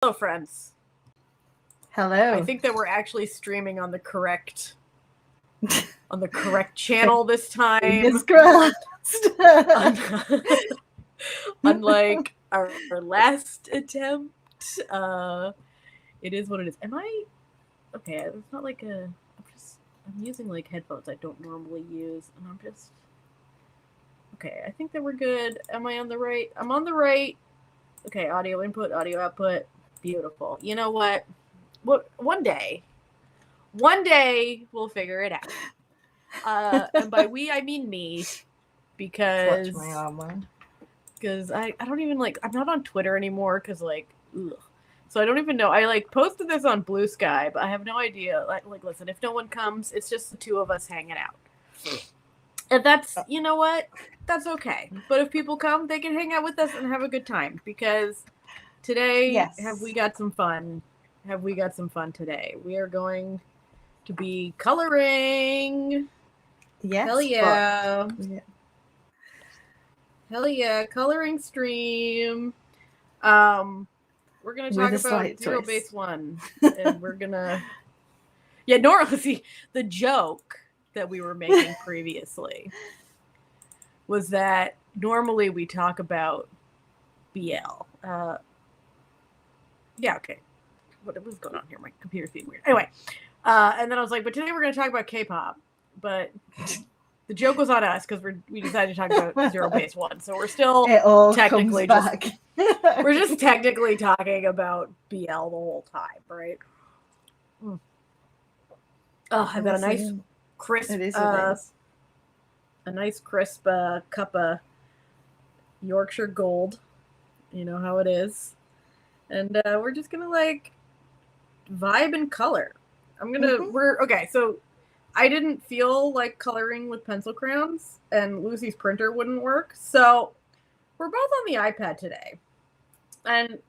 Hello, friends. Hello. I think that we're actually streaming on the correct channel this time. Fingers crossed. Unlike our last attempt, it is what it is. Am I okay? It's not like I'm using like headphones I don't normally use, and I'm just okay. I think that we're good. Am I on the right? I'm on the right. Okay, audio input, audio output. Beautiful. You know what? One day we'll figure it out. And by we I mean me, because I don't even I'm not on Twitter anymore because ugh. So I don't even know. I posted this on Blue Sky, but I have no idea. Listen, if no one comes, it's just the two of us hanging out. And that's, you know what? That's okay. But if people come, they can hang out with us and have a good time, because today, have we got some fun? Have we got some fun today? We are going to be coloring. Yes. Hell yeah. Hell yeah. Coloring stream. We're going to talk about ZEROBASEONE. And we're going to... Yeah, normally, the joke that we were making previously was that normally we talk about BL. Yeah, okay. What was going on here? My computer's being weird. Anyway, and then I was like, but today we're going to talk about K-pop. But the joke was on us because we decided to talk about ZEROBASEONE. So we're still technically we're just technically talking about BL the whole time, right? Oh, I've got a nice crisp, cup of Yorkshire Gold. You know how it is. And we're just gonna vibe and color. Okay, so I didn't feel like coloring with pencil crayons, and Lucy's printer wouldn't work, so we're both on the iPad today. And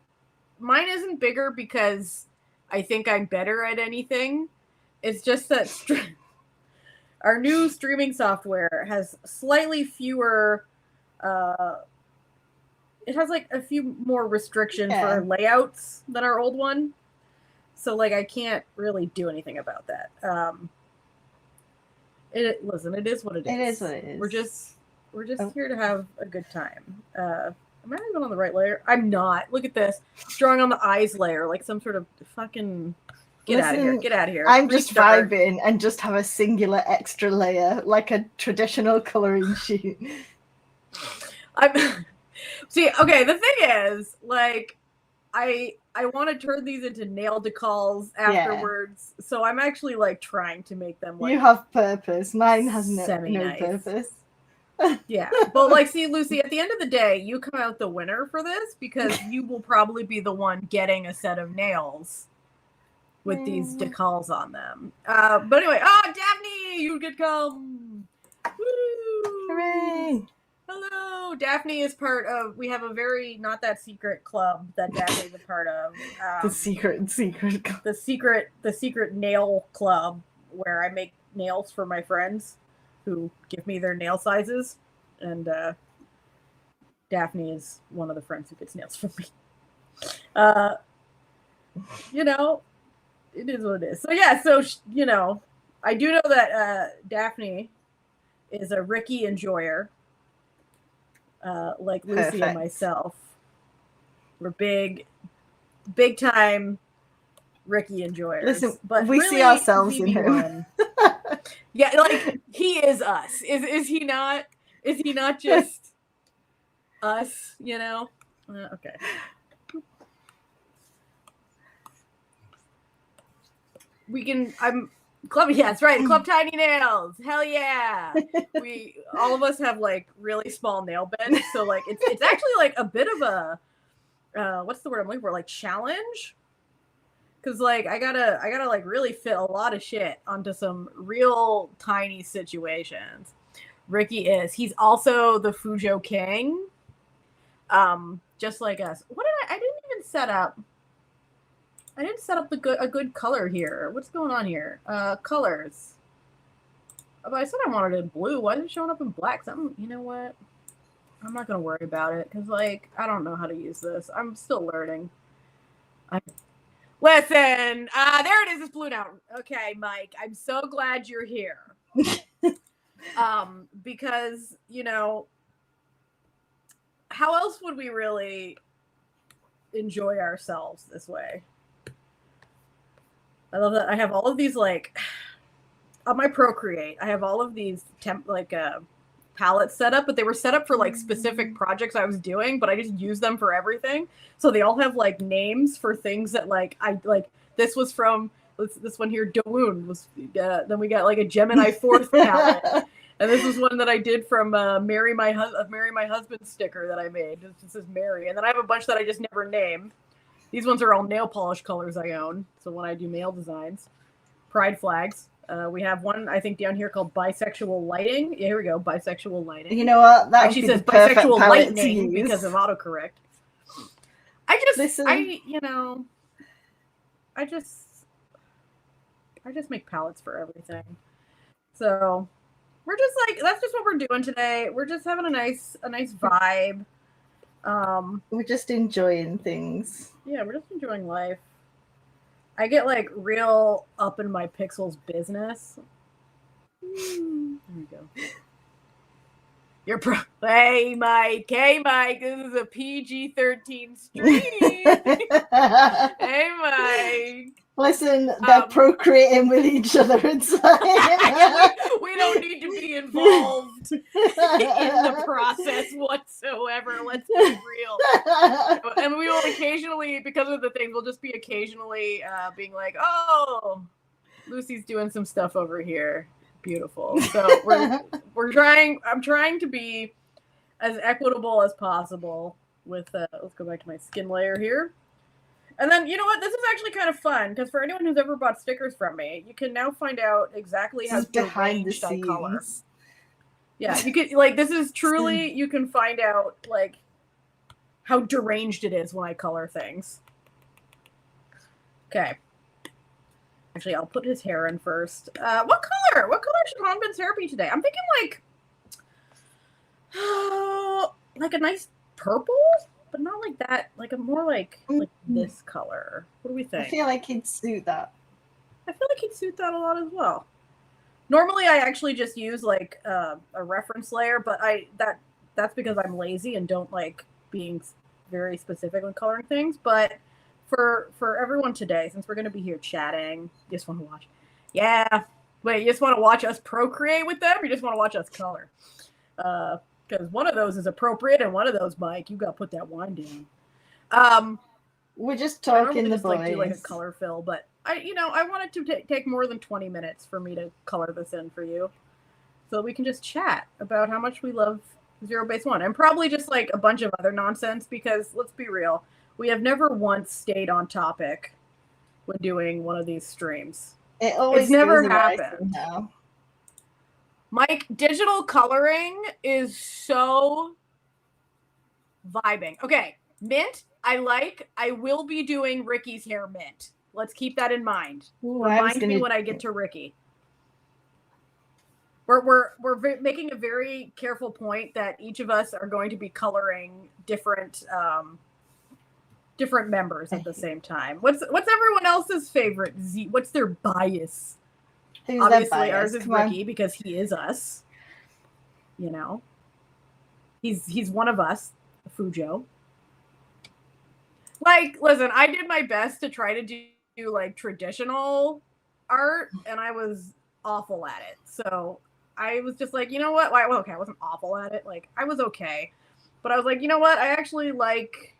mine isn't bigger because I think I'm better at anything. It's just that our new streaming software has slightly fewer it has a few more restrictions for layouts than our old one. So I can't really do anything about that. Listen, it is what it is. It is what it is. We're just here to have a good time. Am I even on the right layer? I'm not. Look at this. Drawing on the eyes layer like some sort of fucking Get out of here. I'm just vibing and just have a singular extra layer, like a traditional coloring sheet. See, okay, the thing is, I want to turn these into nail decals afterwards, so I'm actually trying to make them you have purpose. Mine has no purpose. Yeah, but see, Lucy, at the end of the day, you come out the winner for this because you will probably be the one getting a set of nails with these decals on them. But anyway, Daphne, you could come. Woo! Hooray! Hello, Daphne is part of. We have a very not that secret club that Daphne is a part of. The secret club. The secret nail club where I make nails for my friends who give me their nail sizes, and Daphne is one of the friends who gets nails from me. It is what it is. So yeah, I do know that Daphne is a Ricky enjoyer. Like Lucy Perfect. And myself. We're big time Ricky enjoyers. Listen, but we see ourselves in him. Yeah, he is us. Is he not? Is he not just us? Okay. Club. Yeah, that's right. Club Tiny Nails. Hell yeah. All of us have really small nail beds, so it's actually a bit of a what's the word I'm looking for? Challenge. Because I gotta really fit a lot of shit onto some real tiny situations. Ricky is. He's also the Fujo King. Just like us. What did I didn't even set up. I didn't set up a good color here. What's going on here? Colors. But I said I wanted it in blue. Why is it showing up in black? Something. You know what? I'm not gonna worry about it because I don't know how to use this. I'm still learning. Listen, there it is. It's blue now. Okay, Mike, I'm so glad you're here. Because, you know, how else would we really enjoy ourselves this way? I love that I have all of these, like, on my Procreate, I have all of these palettes set up, but they were set up for like specific projects I was doing, but I just use them for everything. So they all have like names for things that like I like. This was from this one here, Dawoon was. Then we got like a Gemini 4th palette, and this is one that I did from Marry My Husband sticker that I made. This is Mary, and then I have a bunch that I just never name. These ones are all nail polish colors I own. So when I do nail designs, pride flags. We have one, I think, down here called Bisexual Lighting. Yeah, here we go, Bisexual Lighting. You know what? That actually says Bisexual Lightning because of autocorrect. I just make palettes for everything. So we're just like, that's just what we're doing today. We're just having a nice vibe. We're just enjoying things. Yeah, we're just enjoying life. I get like real up in my pixels business. There we go. Hey Mike, this is a PG-13 stream. Hey Mike. Listen, they're procreating with each other inside. We don't need to be involved in the process whatsoever. Let's be real. And we will occasionally, because of the thing, we'll just be occasionally being like, oh, Lucy's doing some stuff over here. Beautiful. So I'm trying to be as equitable as possible with, let's go back to my skin layer here. And then, you know what? This is actually kind of fun, because for anyone who's ever bought stickers from me, you can now find out exactly how deranged I color. Yeah, you can, like, this is truly, you can find out, like, how deranged it is when I color things. Okay. Actually, I'll put his hair in first. What color? What color should Hanbin's hair be today? I'm thinking, like a nice purple? But not like that. Like a more like this color. What do we think? I feel like he'd suit that. I feel like he'd suit that a lot as well. Normally, I actually just use like a reference layer, but that's because I'm lazy and don't like being very specific when coloring things. But for everyone today, since we're gonna be here chatting, you just want to watch. Yeah. Wait, you just want to watch us procreate with them, or you just want to watch us color? Because one of those is appropriate, and one of those, Mike, you got to put that wine down. We're just talking the boys. Like do like a color fill, but I wanted to take more than 20 minutes for me to color this in for you, so we can just chat about how much we love ZEROBASEONE, and probably just like a bunch of other nonsense. Because let's be real, we have never once stayed on topic when doing one of these streams. It's never happened. Now. Mike, digital coloring is so vibing. Okay, mint, I will be doing Ricky's hair mint. Let's keep that in mind. Ooh, Remind me when I get to Ricky. We're making a very careful point that each of us are going to be coloring different members at the same time. What's everyone else's favorite what's their bias? Who's obviously ours is Ricky because he is us. You know, he's one of us, Fujo. Like, listen, I did my best to try to do like traditional art, and I was awful at it. So I was just like, you know what? Well, okay, I wasn't awful at it. Like, I was okay, but I was like, you know what? I actually like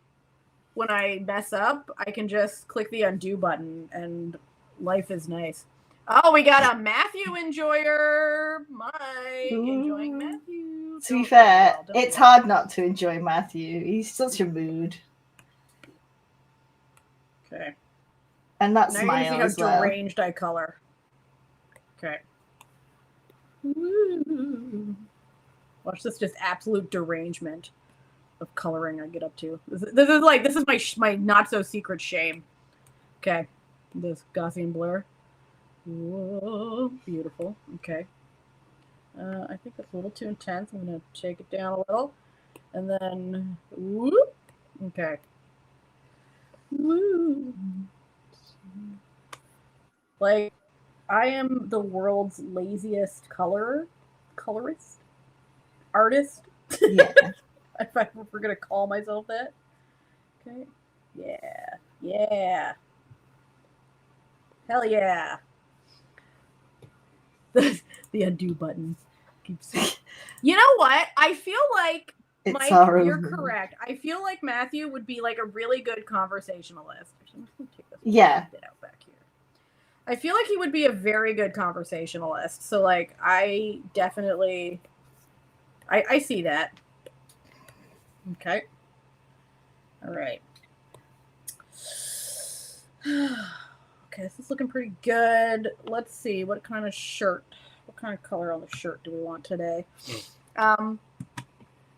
when I mess up, I can just click the undo button, and life is nice. Oh, we got a Matthew enjoyer. Mike enjoying Matthew. To be fair, it's hard not to enjoy Matthew. He's such a mood. Okay. And that now smile you can as see how well. deranged I color. Okay. Ooh. Watch this just absolute derangement of coloring I get up to. This is my not so secret shame. Okay. This Gaussian blur. Whoa, beautiful. Okay. I think that's a little too intense. I'm going to take it down a little. And then, whoop. Okay. Woo. Like, I am the world's laziest colorist, artist. Yeah. If we're gonna call myself that. Okay. Yeah. Hell yeah. The undo button keeps. You know what? I feel like It's Mike, horrible. you're correct. I feel like Matthew would be like a really good conversationalist. I'm just gonna take this bit out back here. I feel like he would be a very good conversationalist. So like I definitely I see that. Okay. All right. Okay, this is looking pretty good. Let's see what kind of color on the shirt do we want today?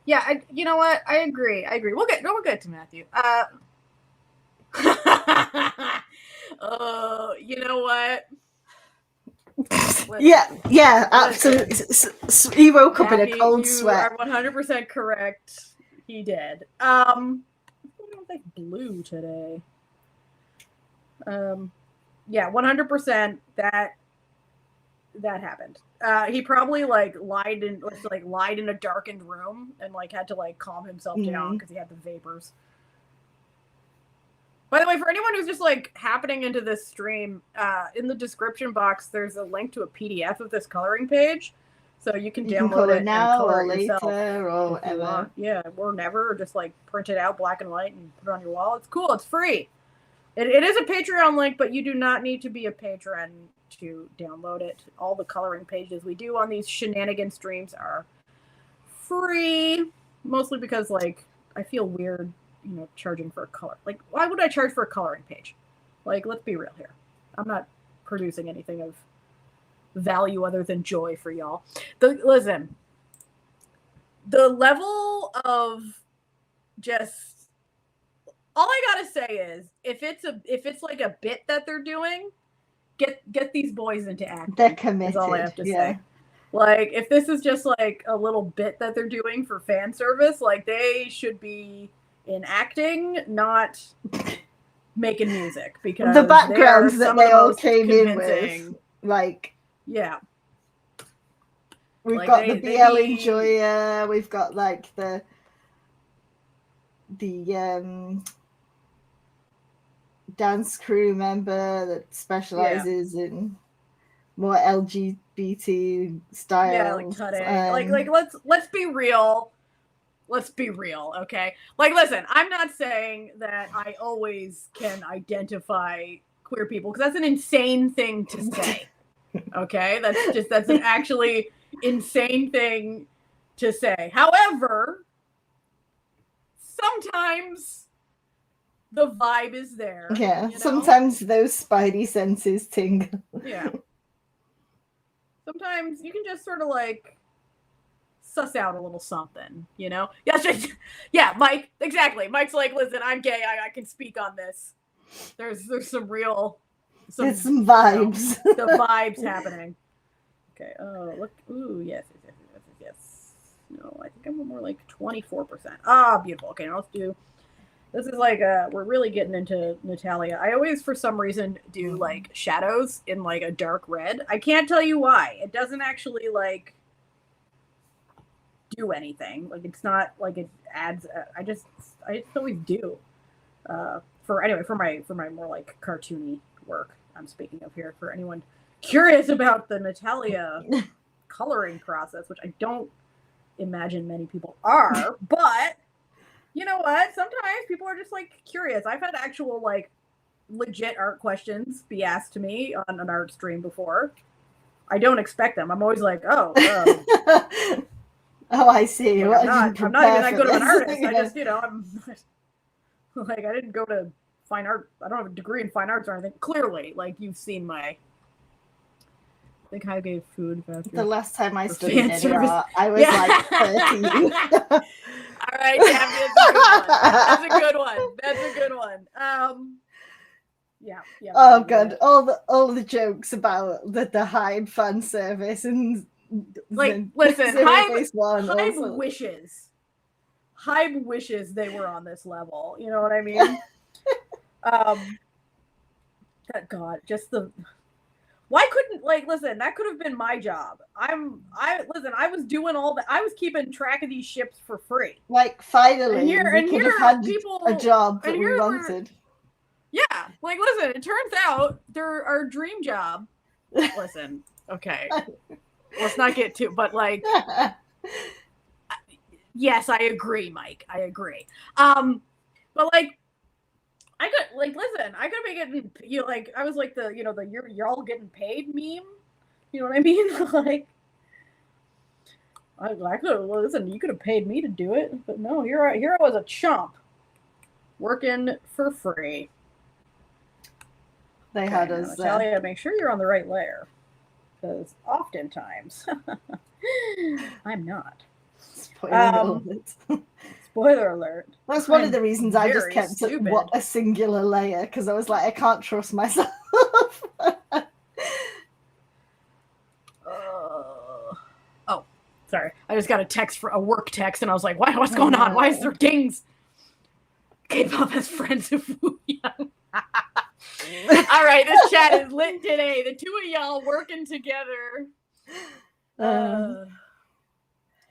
Yeah, you know what? I agree. We'll get to Matthew. You know what? Yeah, absolutely. He woke up in a cold sweat. You are 100% correct. He did. I don't think blue today. Yeah, 100%. That happened. He probably lied in a darkened room and had to calm himself down because he had the vapors. By the way, for anyone who's just happening into this stream, in the description box there's a link to a PDF of this coloring page, so you can download it now and color or it yourself later or whatever. Yeah, or never, or just print it out black and white and put it on your wall. It's cool. It's free. It is a Patreon link, but you do not need to be a patron to download it. All the coloring pages we do on these shenanigan streams are free, mostly because I feel weird, charging for a color. Why would I charge for a coloring page? Let's be real here. I'm not producing anything of value other than joy for y'all. Listen, the level of just, all I gotta say is, if it's a bit that they're doing, get these boys into acting. They're committed. Is all I have to say. If this is just a little bit that they're doing for fan service, they should be in acting, not making music, because the backgrounds that they all came in with, yeah. We've got the BL Enjoyer. We've got the dance crew member that specializes in more LGBT styles. Yeah, let's be real. Let's be real, okay? Listen, I'm not saying that I always can identify queer people, because that's an insane thing to say. Okay? That's an actually insane thing to say. However, sometimes the vibe is there. Yeah, sometimes those spidey senses tingle. Yeah. Sometimes you can just sort of suss out a little something, Yeah, Mike, exactly. Mike's listen, I'm gay, I can speak on this. There's some real... There's some vibes. The vibes happening. Okay, look, ooh, yes. No, I think I'm more 24%. Ah, beautiful. Okay, now let's do... This is we're really getting into Natalia. I always, for some reason, do shadows in a dark red. I can't tell you why. It doesn't actually do anything. It's not it adds. I just always do. For my more cartoony work, I'm speaking of here. For anyone curious about the Natalia coloring process, which I don't imagine many people are, but. You know what? Sometimes people are just curious. I've had actual legit art questions be asked to me on an art stream before. I don't expect them. I'm always oh, oh, I see. I'm not even that good of an artist. I just, I'm I didn't go to fine art. I don't have a degree in fine arts or anything. Clearly, you've seen my. I think I gave food. The last time I studied art, I was 13. All right, Gabby, that's a good one. Yeah. Oh god, all the jokes about the Hyde fan service and listen, Hyde wishes they were on this level. You know what I mean? God, just the. Why couldn't listen? That could have been my job. I was doing all that. I was keeping track of these ships for free. Like finally, we could have had people, a job that we wanted. Yeah, listen. It turns out our dream job. Listen, okay, let's not get too. But yes, I agree, Mike. I agree. But I could listen. I could be getting I was like the you're all getting paid meme. You know what I mean? I could listen. You could have paid me to do it, but no. Here I was a chump working for free. They had us. Natalia, make sure you're on the right layer, because oftentimes I'm not. Spoiler alert. That's one of the reasons I just kept a singular layer, because I was like, I can't trust myself. Oh, sorry. I just got a work text, and I was like, what's going on? Why is there dings? K-pop has friends of Wu Young. All right, this chat is lit today. The two of y'all working together.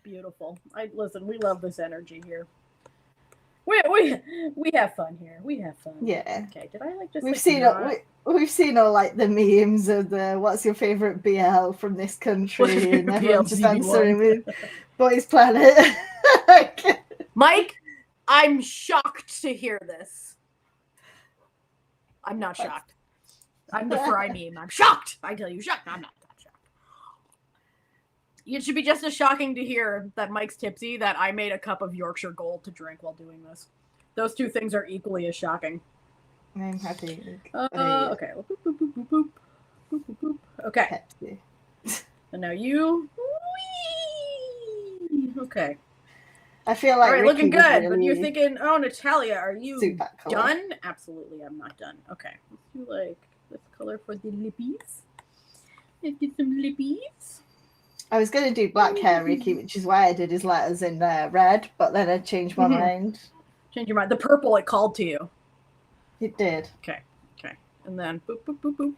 Beautiful. Listen, we love this energy here. We have fun here. We have fun. Yeah. Okay. Did I just? We've seen all like the memes of the what's your favorite BL from this country, and everyone just answering with Boys Planet. Mike, I'm shocked to hear this. I'm not shocked. I'm the fry meme. I'm shocked. I tell you, shocked. I'm not shocked. It should be just as shocking to hear that Mike's tipsy that I made a cup of Yorkshire Gold to drink while doing this. Those two things are equally as shocking. I'm happy. Okay. Boop, boop, boop, boop, boop. Boop, boop, boop. Okay. And now you. Whee! Okay. I feel like. All right, looking good. Really, but you're thinking, oh, Natalia, are you done? Absolutely, I'm not done. Okay. Let's do this color for the lippies. Let's get some lippies. I was going to do black hair, Ricky, which is why I did his letters in red, but then I changed my mind. Change your mind. The purple, it called to you. It did. Okay. And then boop, boop, boop, boop.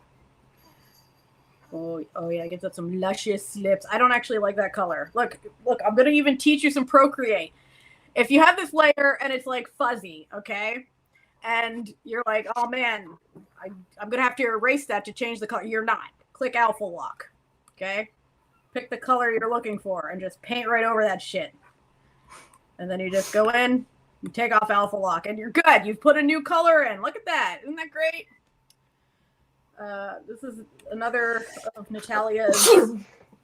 Oh yeah, get that some luscious lips. I don't actually like that color. Look, I'm going to even teach you some Procreate. If you have this layer and it's fuzzy, okay? And you're like, oh man, I'm going to have to erase that to change the color. You're not. Click alpha lock, okay? Pick the color you're looking for and just paint right over that shit. And then you just go in, you take off alpha lock, and you're good. You've put a new color in. Look at that. Isn't that great? This is another of Natalia's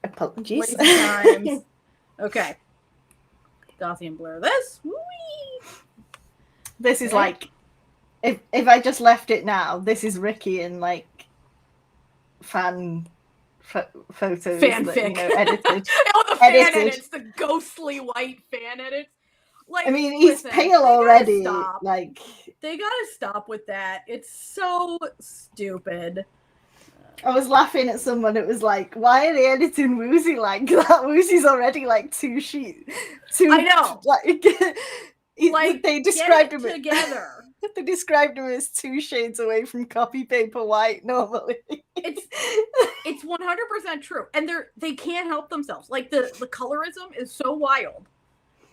apologies. Times. Okay. Gaussian blur this. Whee! This is if I just left it now, this is Ricky in fan photos fanfic edited. The fan edits, the ghostly white fan edits. I mean, he's pale already. They gotta stop with that. It's so stupid. I was laughing at someone. It was like, why are they editing Woozy like that? Woozy's already two sheets. I know. They described him together. They described him as 2 shades away from copy paper white normally. It's 100% true, and they can't help themselves. The colorism is so wild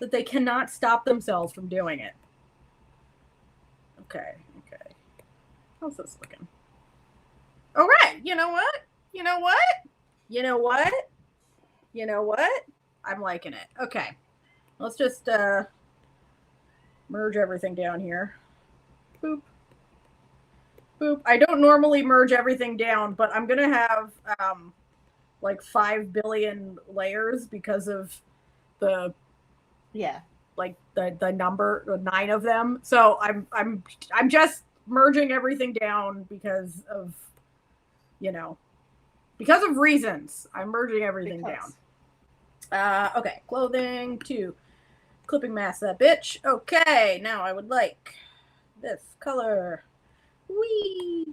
that they cannot stop themselves from doing it. Okay. How's this looking? All right. You know what? I'm liking it. Okay. Let's just merge everything down here. Boop. Boop. I don't normally merge everything down, but I'm going to have 5 billion layers because of the the number 9 of them. So I'm just merging everything down because of reasons. I'm merging everything down. Okay, clothing 2. Clipping mask that bitch. Okay, now I would like this color. Whee!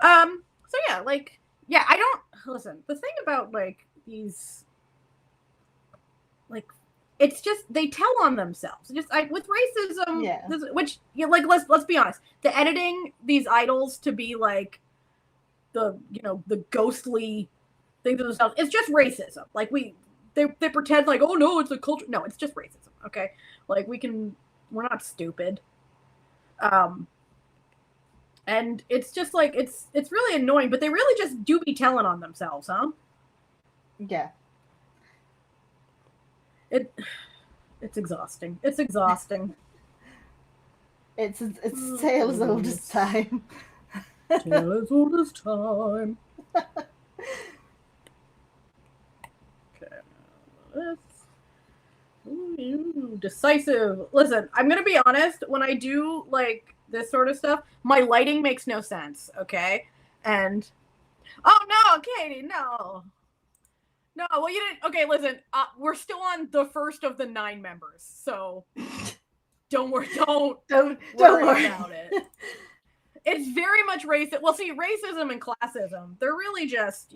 So yeah, I don't listen. The thing about these it's just they tell on themselves. Just with racism, Yeah. which like let's be honest, the editing these idols to be like the the ghostly things of themselves, it's just racism. Like they pretend like, oh no, it's a culture. No, it's just racism. Okay, like we're not stupid. And it's just like it's really annoying, but they really just do be telling on themselves, huh? Yeah. It's exhausting. It's exhausting. It's tale as old as time. Tale as old as time. Okay. Ooh, decisive. Listen, I'm gonna be honest. When I do like this sort of stuff, my lighting makes no sense. Okay, and oh no, Katie, no. No, well, you didn't. Okay, listen, we're still on the first of the 9 members, so don't worry. Don't worry about it. It's very much racist. Well, see, racism and classism, they're really just,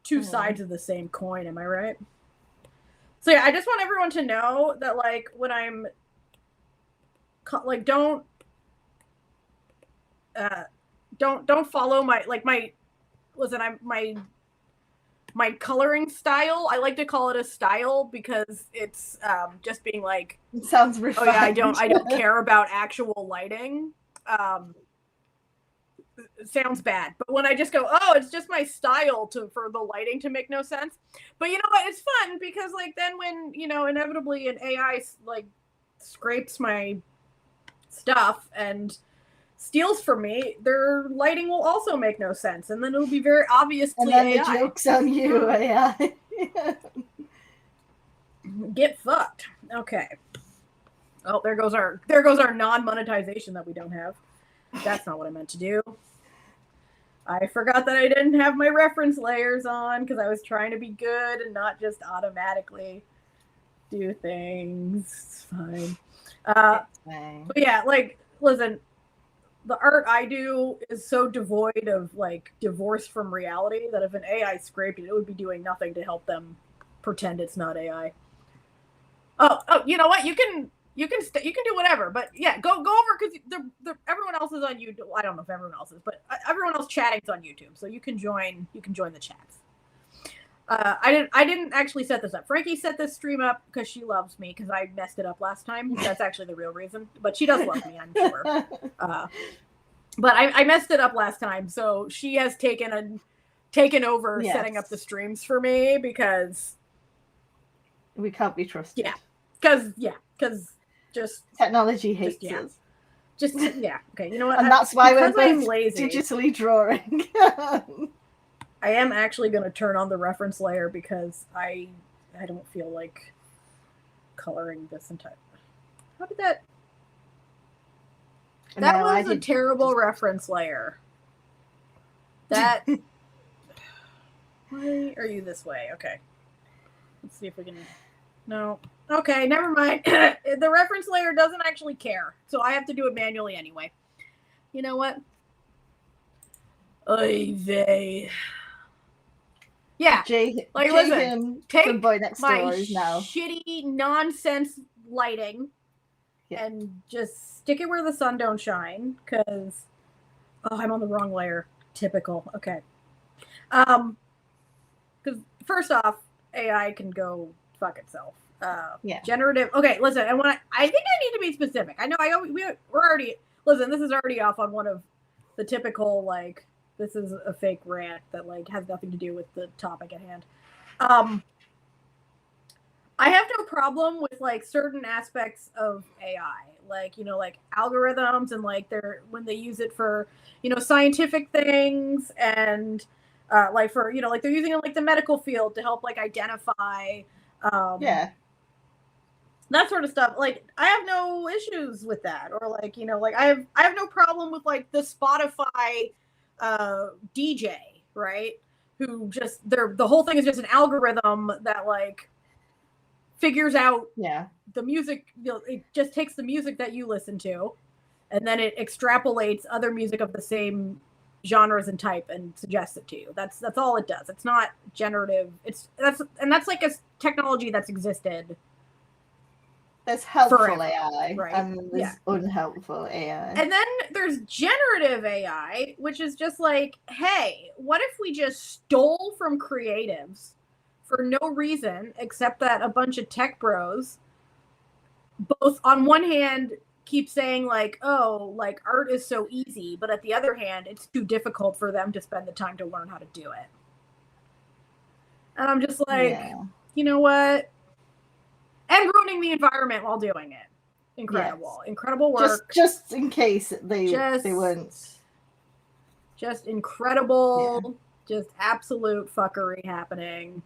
two sides of the same coin. Am I right? So yeah, I just want everyone to know that, like, when I'm, like, don't follow my coloring style. I like to call it a style because it's just being like, it sounds refined. Oh yeah, I don't care about actual lighting. It sounds bad, but when I just go, oh, it's just my style for the lighting to make no sense. But you know what? It's fun because like then when inevitably an AI like scrapes my stuff and steals from me, their lighting will also make no sense, and then it'll be very obviously and then AI. The joke's on you, AI. Get fucked. Okay. Oh, there goes our non-monetization that we don't have. That's not what I meant to do. I forgot that I didn't have my reference layers on because I was trying to be good and not just automatically do things. It's fine. It's fine. But yeah, like, listen, the art I do is so devoid of like divorce from reality that if an AI scraped it, it would be doing nothing to help them pretend it's not AI. Oh, you know what? You can do whatever, but yeah, go over because everyone else is on YouTube. I don't know if everyone else is, but everyone else chatting's on YouTube, so you can join the chats. I didn't actually set this up. Frankie set this stream up because she loves me because I messed it up last time. That's actually the real reason, but she does love me, I'm sure. But I messed it up last time, so she has taken over setting up the streams for me because we can't be trusted. Yeah, because just technology hates us. Okay, you know what? And that's why we're both lazy. Digitally drawing. I am actually going to turn on the reference layer because I don't feel like coloring this entire. How did that? That was a terrible reference layer. That. Why are you this way? Okay. Let's see if we can. No. Okay, never mind. The reference layer doesn't actually care, so I have to do it manually anyway. You know what? Oy vey. Yeah, listen, take Boy Next my Door now. shitty nonsense lighting and just stick it where the sun don't shine, because I'm on the wrong layer. Typical. Okay. Because first off, AI can go fuck itself. Generative. Okay, listen. And when I think I need to be specific. I know we're already. Listen, this is already off on one of the typical like. This is a fake rant that like has nothing to do with the topic at hand. I have no problem with like certain aspects of AI, like like algorithms and like when they use it for scientific things and like for like they're using it like the medical field to help like identify that sort of stuff. Like I have no issues with that, or like like I have no problem with like the Spotify DJ, right? Who just the whole thing is just an algorithm that like figures out the music. It just takes the music that you listen to, and then it extrapolates other music of the same genres and type and suggests it to you. That's all it does. It's not generative. That's like technology that's existed. There's helpful forever, AI, right? and there's unhelpful AI. And then there's generative AI, which is just like, hey, what if we just stole from creatives for no reason except that a bunch of tech bros both on one hand keep saying like, oh, like art is so easy, but at the other hand, it's too difficult for them to spend the time to learn how to do it. And I'm just like, you know what? And ruining the environment while doing it. Incredible. Yes. Incredible work. Just in case they weren't. Just incredible, just absolute fuckery happening.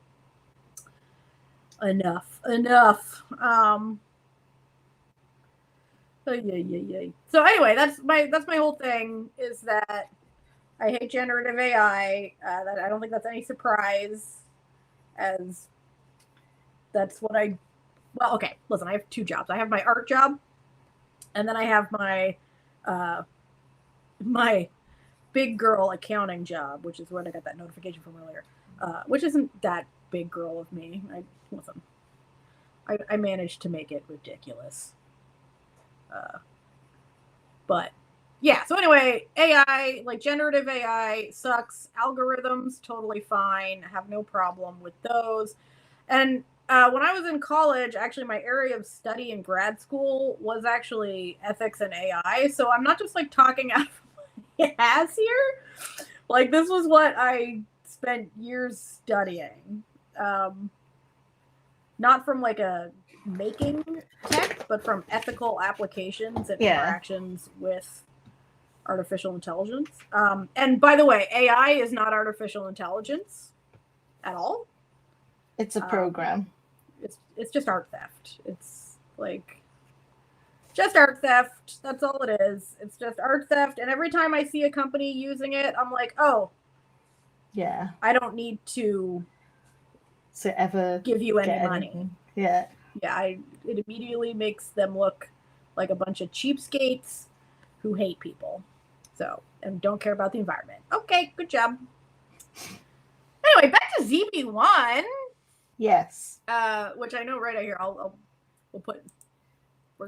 Enough. So anyway, that's my whole thing, is that I hate generative AI. That I don't think that's any surprise, as that's what I. Well, okay, listen, I have two jobs. I have my art job, and then I have my my big girl accounting job, which is what I got that notification from earlier, which isn't that big girl of me. I managed to make it ridiculous. But yeah, so anyway, AI, like generative AI sucks. Algorithms, totally fine. Have no problem with those. And when I was in college, actually my area of study in grad school was actually ethics and AI. So I'm not just like talking out of my ass here. Like this was what I spent years studying. Not from like a making tech, but from ethical applications and interactions with artificial intelligence. And by the way, AI is not artificial intelligence at all. It's a program. It's just art theft. It's like just art theft. That's all it is. It's just art theft. And every time I see a company using it, I'm like, oh, yeah, I don't need to ever give you any money. Anything. Yeah. It immediately makes them look like a bunch of cheapskates who hate people. So, and don't care about the environment. Okay, good job. Anyway, back to ZB1. Yes. Which I know right out here. We'll put.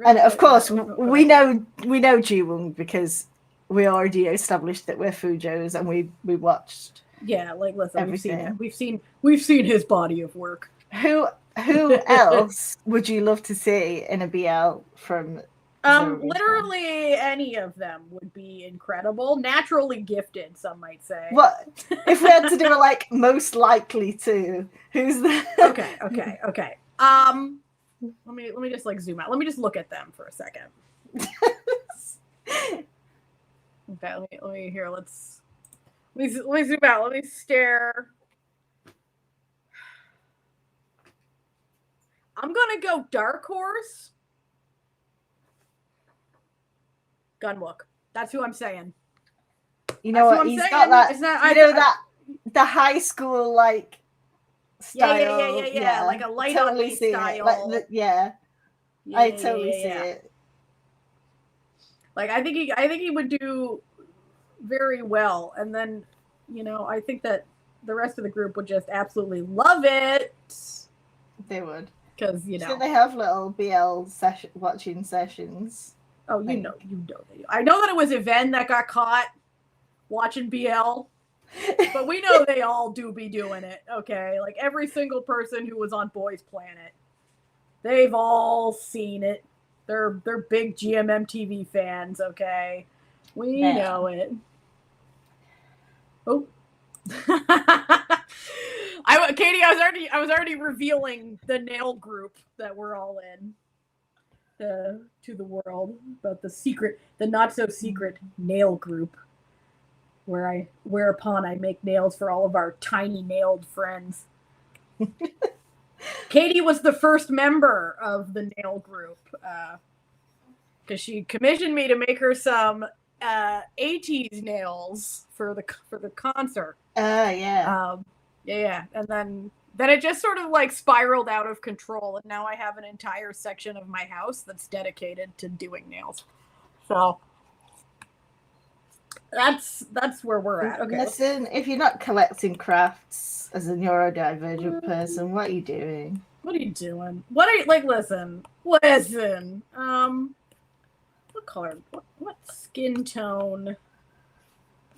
And of course, we know Jiwoong because we already established that we're Fujos and we watched. Yeah, like listen, everything. We've seen his body of work. Who else would you love to see in a BL from? Literally any of them would be incredible. Naturally gifted, some might say. What if we had to do a like most likely to? Who's the? Okay. Let me just like zoom out. Let me just look at them for a second. Okay, let me here. Let me zoom out. Let me stare. I'm gonna go Dark Horse. Gunwook. That's who I'm saying. You know what? He's got that. That the high school like style. Yeah. Like a light totally on style. I totally see it. Like I think he would do very well, and then I think that the rest of the group would just absolutely love it. They would, because so they have little BL watching sessions. Oh, you know they do. I know that it was Yvonne that got caught watching BL, but we know they all do be doing it, okay? Like every single person who was on Boys Planet, they've all seen it. They're big GMMTV fans, okay? We know it. Oh. Katie, I was already revealing the nail group that we're all in. To the world about the not so secret nail group, whereupon I make nails for all of our tiny nailed friends. Katie was the first member of the nail group because she commissioned me to make her some 80s nails for the concert. Yeah, and then it just sort of like spiraled out of control, and now I have an entire section of my house that's dedicated to doing nails. So that's where we're at. Okay. Listen, if you're not collecting crafts as a neurodivergent person, what are you doing? What are you doing? What are you like? Listen. What color? What skin tone?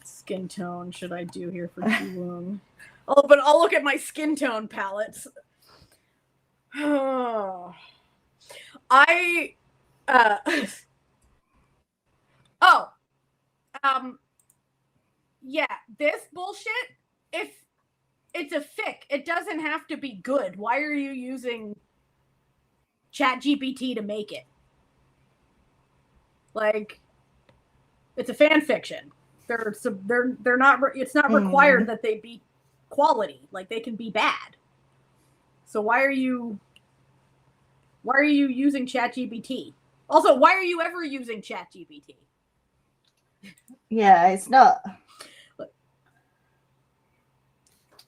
Skin tone should I do here for Jiwoong? But I'll look at my skin tone palettes. Yeah, this bullshit, if it's a fic, it doesn't have to be good. Why are you using ChatGPT to make it? Like, it's a fan fiction. They're not, it's not required that they be quality. Like, they can be bad. So why are you using ChatGPT? Also, why are you ever using ChatGPT? Yeah, it's not.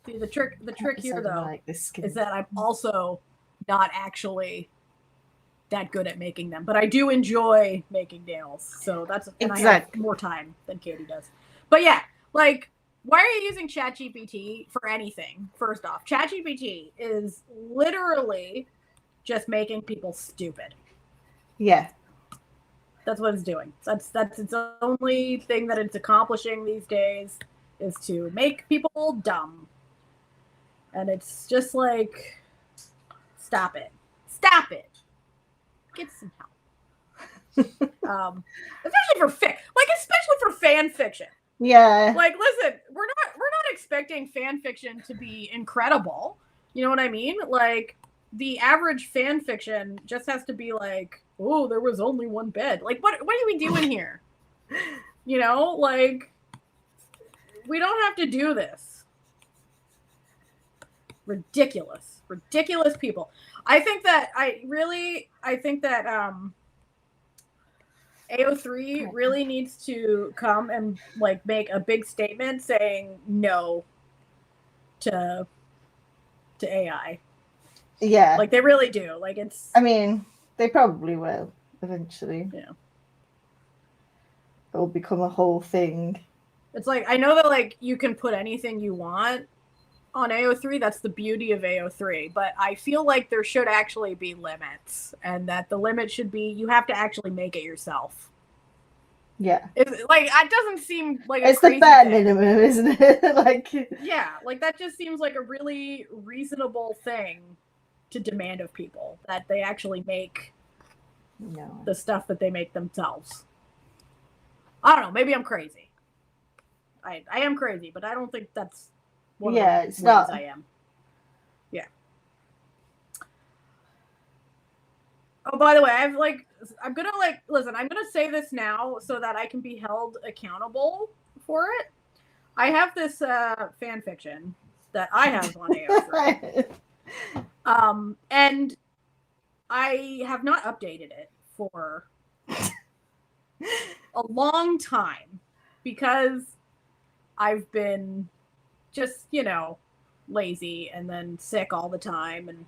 See, the trick here though is that I'm also not actually that good at making them, but I do enjoy making nails. So that's and I have more time than Katie does. But yeah, like, why are you using ChatGPT for anything? First off, ChatGPT is literally just making people stupid. Yeah. That's what it's doing. That's its only thing that it's accomplishing these days, is to make people dumb. And it's just like, stop it. Stop it. Get some help. Especially for especially for fan fiction. Yeah. Like, listen, we're not expecting fan fiction to be incredible. You know what I mean? Like, the average fan fiction just has to be like, oh, there was only one bed. Like, what are we doing here? You know, like, we don't have to do this. Ridiculous people. I think that AO3 really needs to come and like make a big statement saying no to AI. Yeah. Like, they really do. Like, it's, I mean, they probably will eventually. Yeah. It'll become a whole thing. It's like, I know that like you can put anything you want on AO3. That's the beauty of AO3. But I feel like there should actually be limits, and that the limit should be you have to actually make it yourself. Yeah. Like, it doesn't seem like it's the bare minimum, isn't it? Like, yeah, like, that just seems like a really reasonable thing to demand of people, that they actually make the stuff that they make themselves. I don't know. Maybe I'm crazy. I am crazy, but I don't think that's one of the it's ways not. I am. Yeah. Oh, by the way, I'm gonna say this now so that I can be held accountable for it. I have this fan fiction that I have on AO3. And I have not updated it for a long time because I've been just, lazy, and then sick all the time, and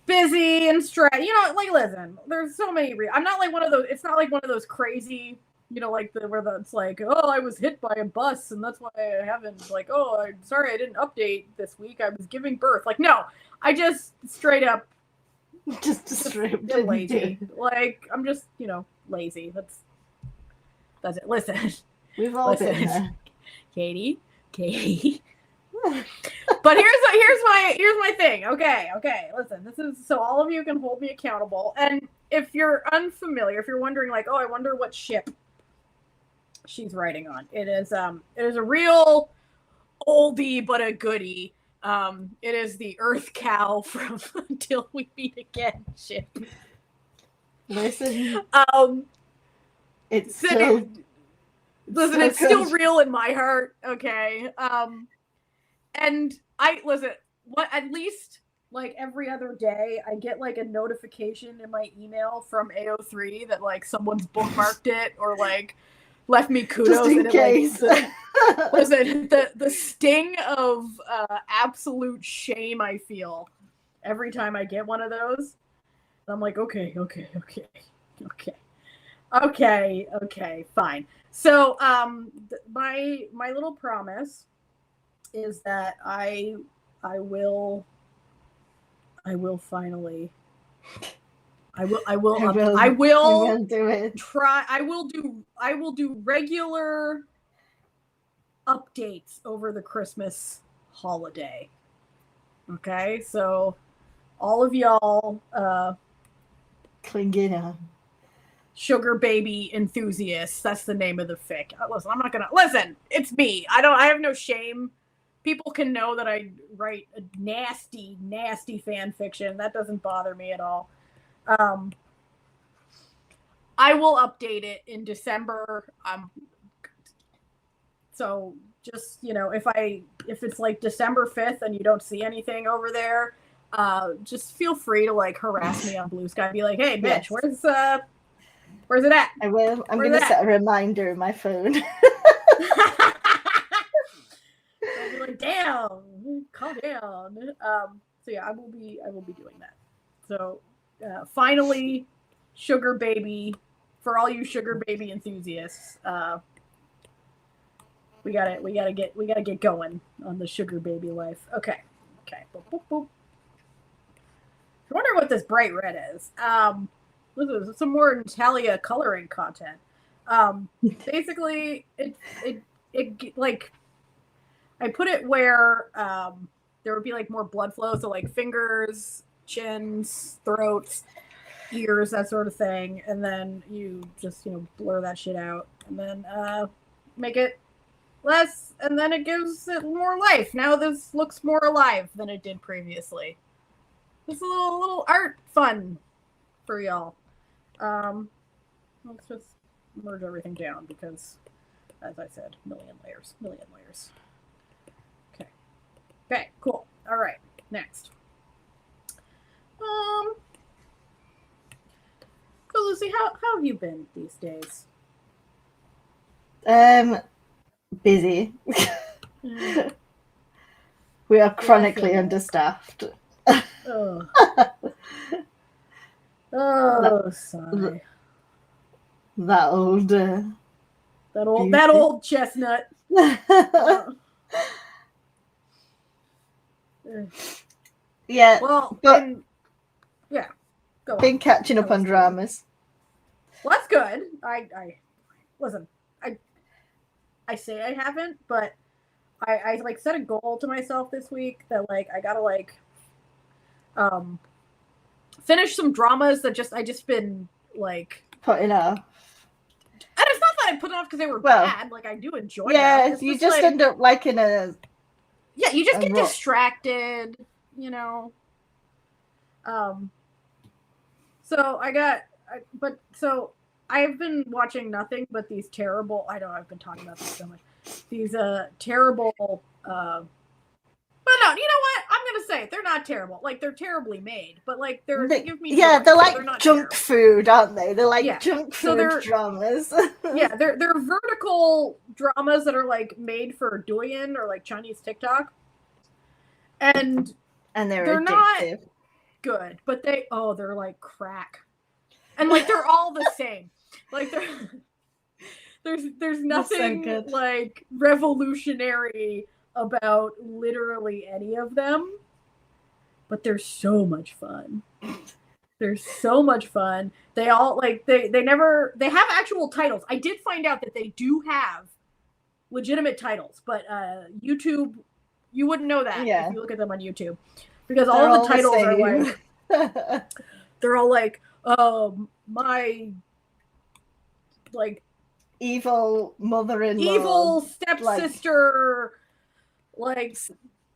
busy and stressed. Like, listen, there's so many I'm not like one of those, it's not like one of those crazy, like it's like, oh, I was hit by a bus and that's why I haven't, like, oh, I'm sorry I didn't update this week, I was giving birth. Like, no, I just straight up just straight lazy. Like, I'm just, lazy. That's it. Listen. We've all been there. Katie. But here's my thing. Okay. Listen, this is so all of you can hold me accountable. And if you're unfamiliar, if you're wondering, like, oh, I wonder what ship she's writing on, it is a real oldie but a goodie. It is the Earth Cow from Until We Meet Again ship. Listen. It's still. Listen, it's still real in my heart, okay? And at least, like, every other day, I get, like, a notification in my email from AO3 that, like, someone's bookmarked it or, like, left me kudos. Just in case. Listen, the sting of absolute shame I feel every time I get one of those. I'm like, okay, fine. So, my little promise is that I will I will finally. I will do it. try. I will do regular updates over the Christmas holiday. Okay, so all of y'all clinging on. Sugar baby enthusiasts. That's the name of the fic. Listen, I'm not gonna listen. It's me. I have no shame. People can know that I write a nasty, nasty fan fiction. That doesn't bother me at all. I will update it in December. So just, if it's like December 5th and you don't see anything over there, just feel free to like harass me on Blue Sky. Be like, hey, bitch, yes. Where's it at? I will. I'm going to set a reminder in my phone. I'll be like, damn, calm down. So yeah, I will be doing that. So finally, Sugar Baby, for all you Sugar Baby enthusiasts, we gotta get going on the Sugar Baby life. Okay. Boop, boop, boop. I wonder what this bright red is. This is some more Natalia coloring content. Basically, it like, I put it where there would be like more blood flow, so like fingers, chins, throats, ears, that sort of thing, and then you just blur that shit out, and then make it less, and then it gives it more life. Now this looks more alive than it did previously. This is a little art fun for y'all. Let's just merge everything down because, as I said, million layers. Okay, cool. All right, next. So Lucy, how have you been these days? Busy. We are chronically understaffed. Oh, sigh. That old chestnut. Yeah. Well, but yeah. Go been on. catching up on dramas. Well, that's good. I listen. I say I haven't, but I like set a goal to myself this week that like I gotta like finish some dramas that I just been like putting off. And it's not that I put it off because they were bad. Like I do enjoy them. Yeah, you just end up like in a. Yeah, you just get distracted, So I've been watching nothing but these terrible. I know I've been talking about this so much. These terrible. But no, you know what? I'm gonna say they're not terrible. Like they're terribly made, but like they give me. Yeah, joy, they're so like they're not junk terrible. food, aren't they? They're like junk food dramas. Yeah, they're vertical dramas that are like made for Douyin or like Chinese TikTok, and they're addictive. Not good, but they're like crack, and like they're all the same. Like there's nothing so like revolutionary about literally any of them, but they're so much fun. They're so much fun. They all like they have actual titles. I did find out that they do have legitimate titles, but YouTube, you wouldn't know that if you look at them on YouTube, because all the titles are like they're all like my like evil mother-in-law, evil stepsister, like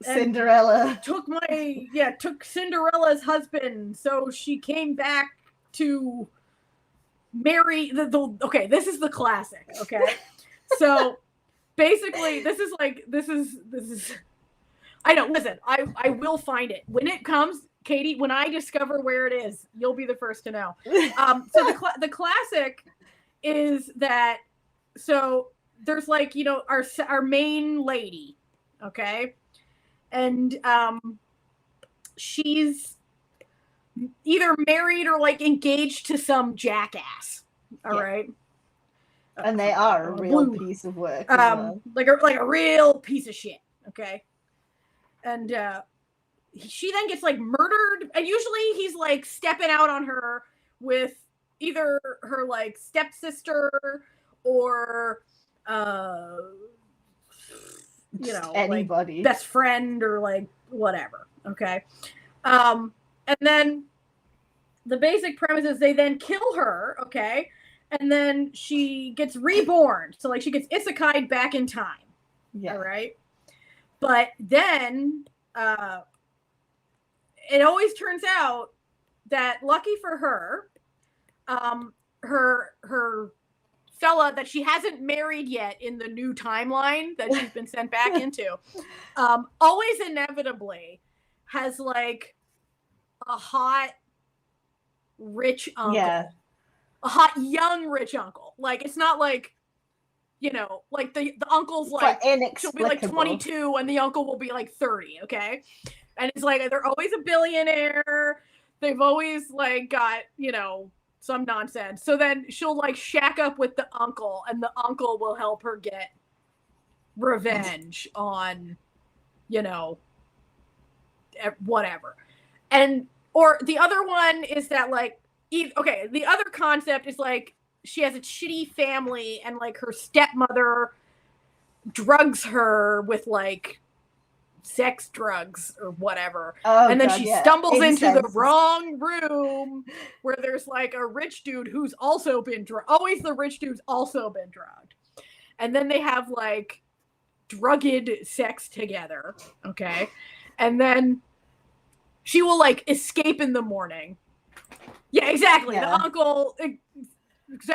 Cinderella took Cinderella's husband, so she came back to marry the okay, this is the classic, okay? So basically this is I know, listen, I will find it when it comes, Katie. When I discover where it is, you'll be the first to know. So the classic is that, so there's like, our main lady, okay? And she's either married or like engaged to some jackass. All right. And they are a real piece of work. Like a real piece of shit. Okay. And she then gets like murdered, and usually he's like stepping out on her with either her like stepsister or you know, anybody, like best friend or like whatever. Okay. And then the basic premise is they then kill her, okay, and then she gets reborn. So like she gets isekai'd back in time. Yeah. All right. But then it always turns out that, lucky for her, her fella that she hasn't married yet in the new timeline that she's been sent back into, always inevitably has like a hot rich uncle. Yeah. A hot young rich uncle. Like, it's not like, you know, like the uncle's like she'll be like 22 and the uncle will be like 30, okay? And it's like they're always a billionaire. They've always like got, you know, some nonsense. So then she'll like shack up with the uncle, and the uncle will help her get revenge on, you know, whatever. And or the other one is that like, okay, the other concept is like she has a shitty family and like her stepmother drugs her with like sex drugs or whatever. Oh, and then she stumbles into the wrong room where there's like a rich dude who's also been drugged. Always the rich dude's also been drugged. And then they have like drugged sex together. Okay. And then she will like escape in the morning. Yeah, exactly. Yeah. The uncle,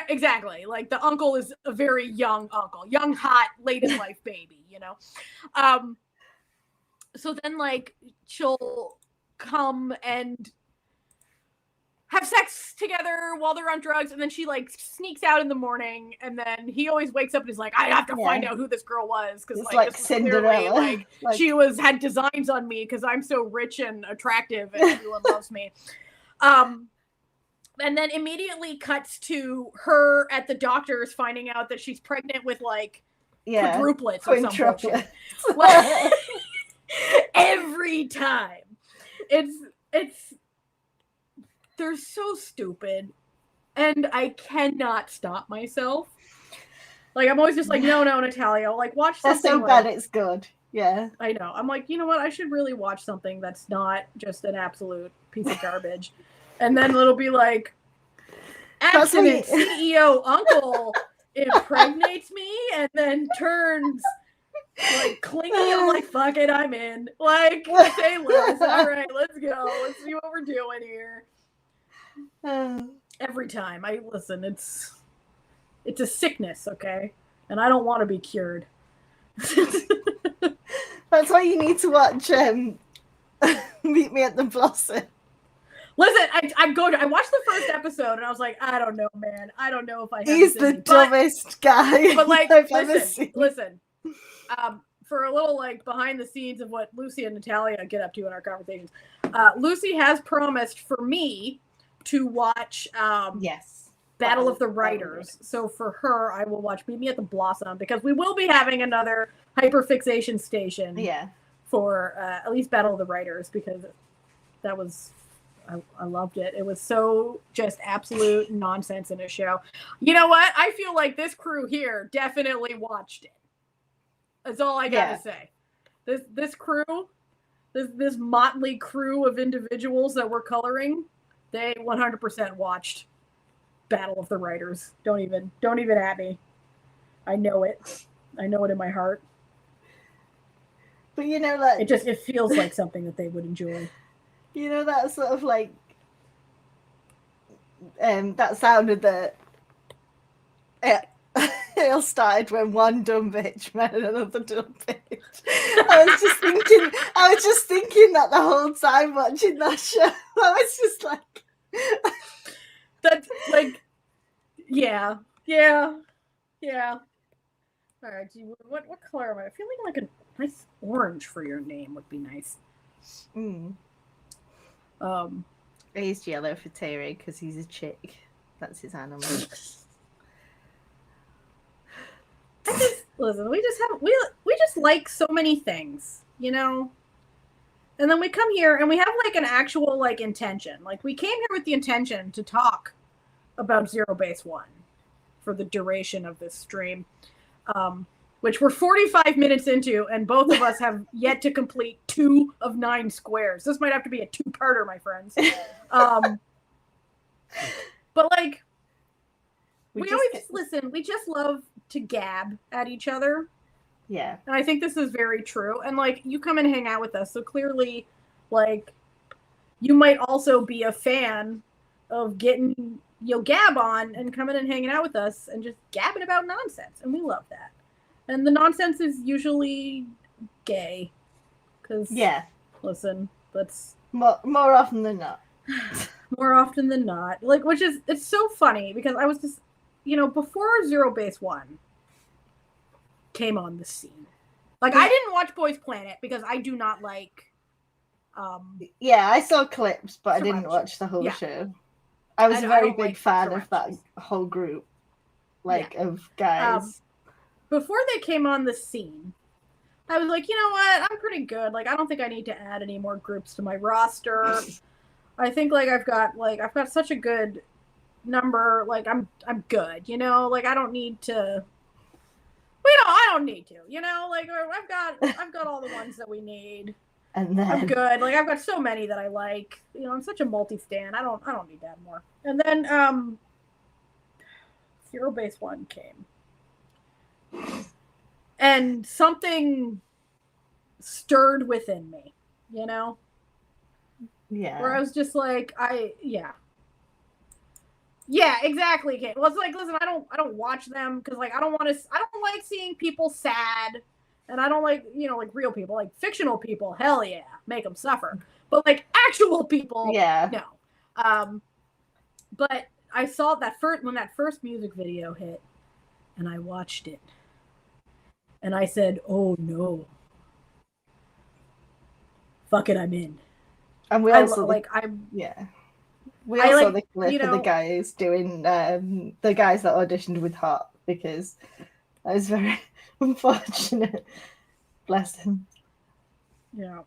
exactly. Like the uncle is a very young uncle, young, hot, late in life baby, you know? So then like she'll come and have sex together while they're on drugs, and then she like sneaks out in the morning, and then he always wakes up and is like, I have to find out who this girl was, because like Cinderella, clearly, like she had designs on me because I'm so rich and attractive and everyone loves me. And then immediately cuts to her at the doctor's finding out that she's pregnant with like quadruplets or some bullshit. Like, every time. It's they're so stupid, and I cannot stop myself. Like, I'm always just like, no, Natalia, like, watch something. That's so like, bad it's good. Yeah. I know. I'm like, you know what? I should really watch something that's not just an absolute piece of garbage. And then it'll be like, abstinent CEO uncle impregnates me and then turns like clingy. I'm like, fuck it, I'm in. Like, say less. All right, let's go. Let's see what we're doing here. Every time I listen, it's a sickness, okay? And I don't want to be cured. That's why you need to watch Meet Me at the Blossom. Listen, I watched the first episode and I was like, I don't know, man. I don't know if I have He's the dumbest guy but like, I've ever seen. Listen. For a little like behind the scenes of what Lucy and Natalia get up to in our conversations, Lucy has promised for me to watch Battle of the Writers. So for her, I will watch Meet Me at the Blossom, because we will be having another hyperfixation station for at least Battle of the Writers, because that was I loved it. It was so just absolute nonsense in a show. You know what? I feel like this crew here definitely watched it. That's all I gotta say. This crew, this motley crew of individuals that we're coloring, they 100% watched Battle of the Writers. Don't even at me. I know it. I know it in my heart. But you know that it feels like something that they would enjoy. You know, that sort of like that sounded that it all started when one dumb bitch met another dumb bitch. I was just thinking that the whole time watching that show. I was just like, that's like, yeah. All right, what color am I? I feel like a nice orange for your name would be nice. I used yellow for Terry because he's a chick. That's his animal. Listen, we just like so many things, you know. And then we come here and we have like an actual like intention. Like we came here with the intention to talk about Zero Base One for the duration of this stream, which we're 45 minutes into, and both of us have yet to complete 2 of 9 squares. This might have to be a 2-parter, my friends. But like, we always listen. We just love to gab at each other. Yeah. And I think this is very true. And like, you come and hang out with us, so clearly, like, you might also be a fan of getting gab on and coming and hanging out with us and just gabbing about nonsense, and we love that. And the nonsense is usually gay, because listen, that's more often than not. More often than not, like, which is, it's so funny because I was just, before Zero Base One came on the scene, like, I didn't watch Boys Planet because I do not like. I saw clips, but I didn't watch the whole show. I was a very big fan of that whole group, of guys. Before they came on the scene, I was like, you know what? I'm pretty good. Like, I don't think I need to add any more groups to my roster. I think like I've got such a good number. Like I'm good. Like I don't need to. I don't need to. Like I've got all the ones that we need. And then I'm good. Like I've got so many that I like. I'm such a multi-stan. I don't need to add more. And then Zero Base One came. And something stirred within me, Yeah. Where I was just like, yeah, exactly. Okay. Well, it's like, listen, I don't watch them because like I don't like seeing people sad, and I don't like like real people, like fictional people. Hell yeah, make them suffer. But like actual people, no. But I saw that when that first music video hit, and I watched it, and I said, oh no, fuck it, I'm in. And we also we also the clip of the guys doing the guys that auditioned with Hot, because that was very unfortunate. Bless them. Yeah.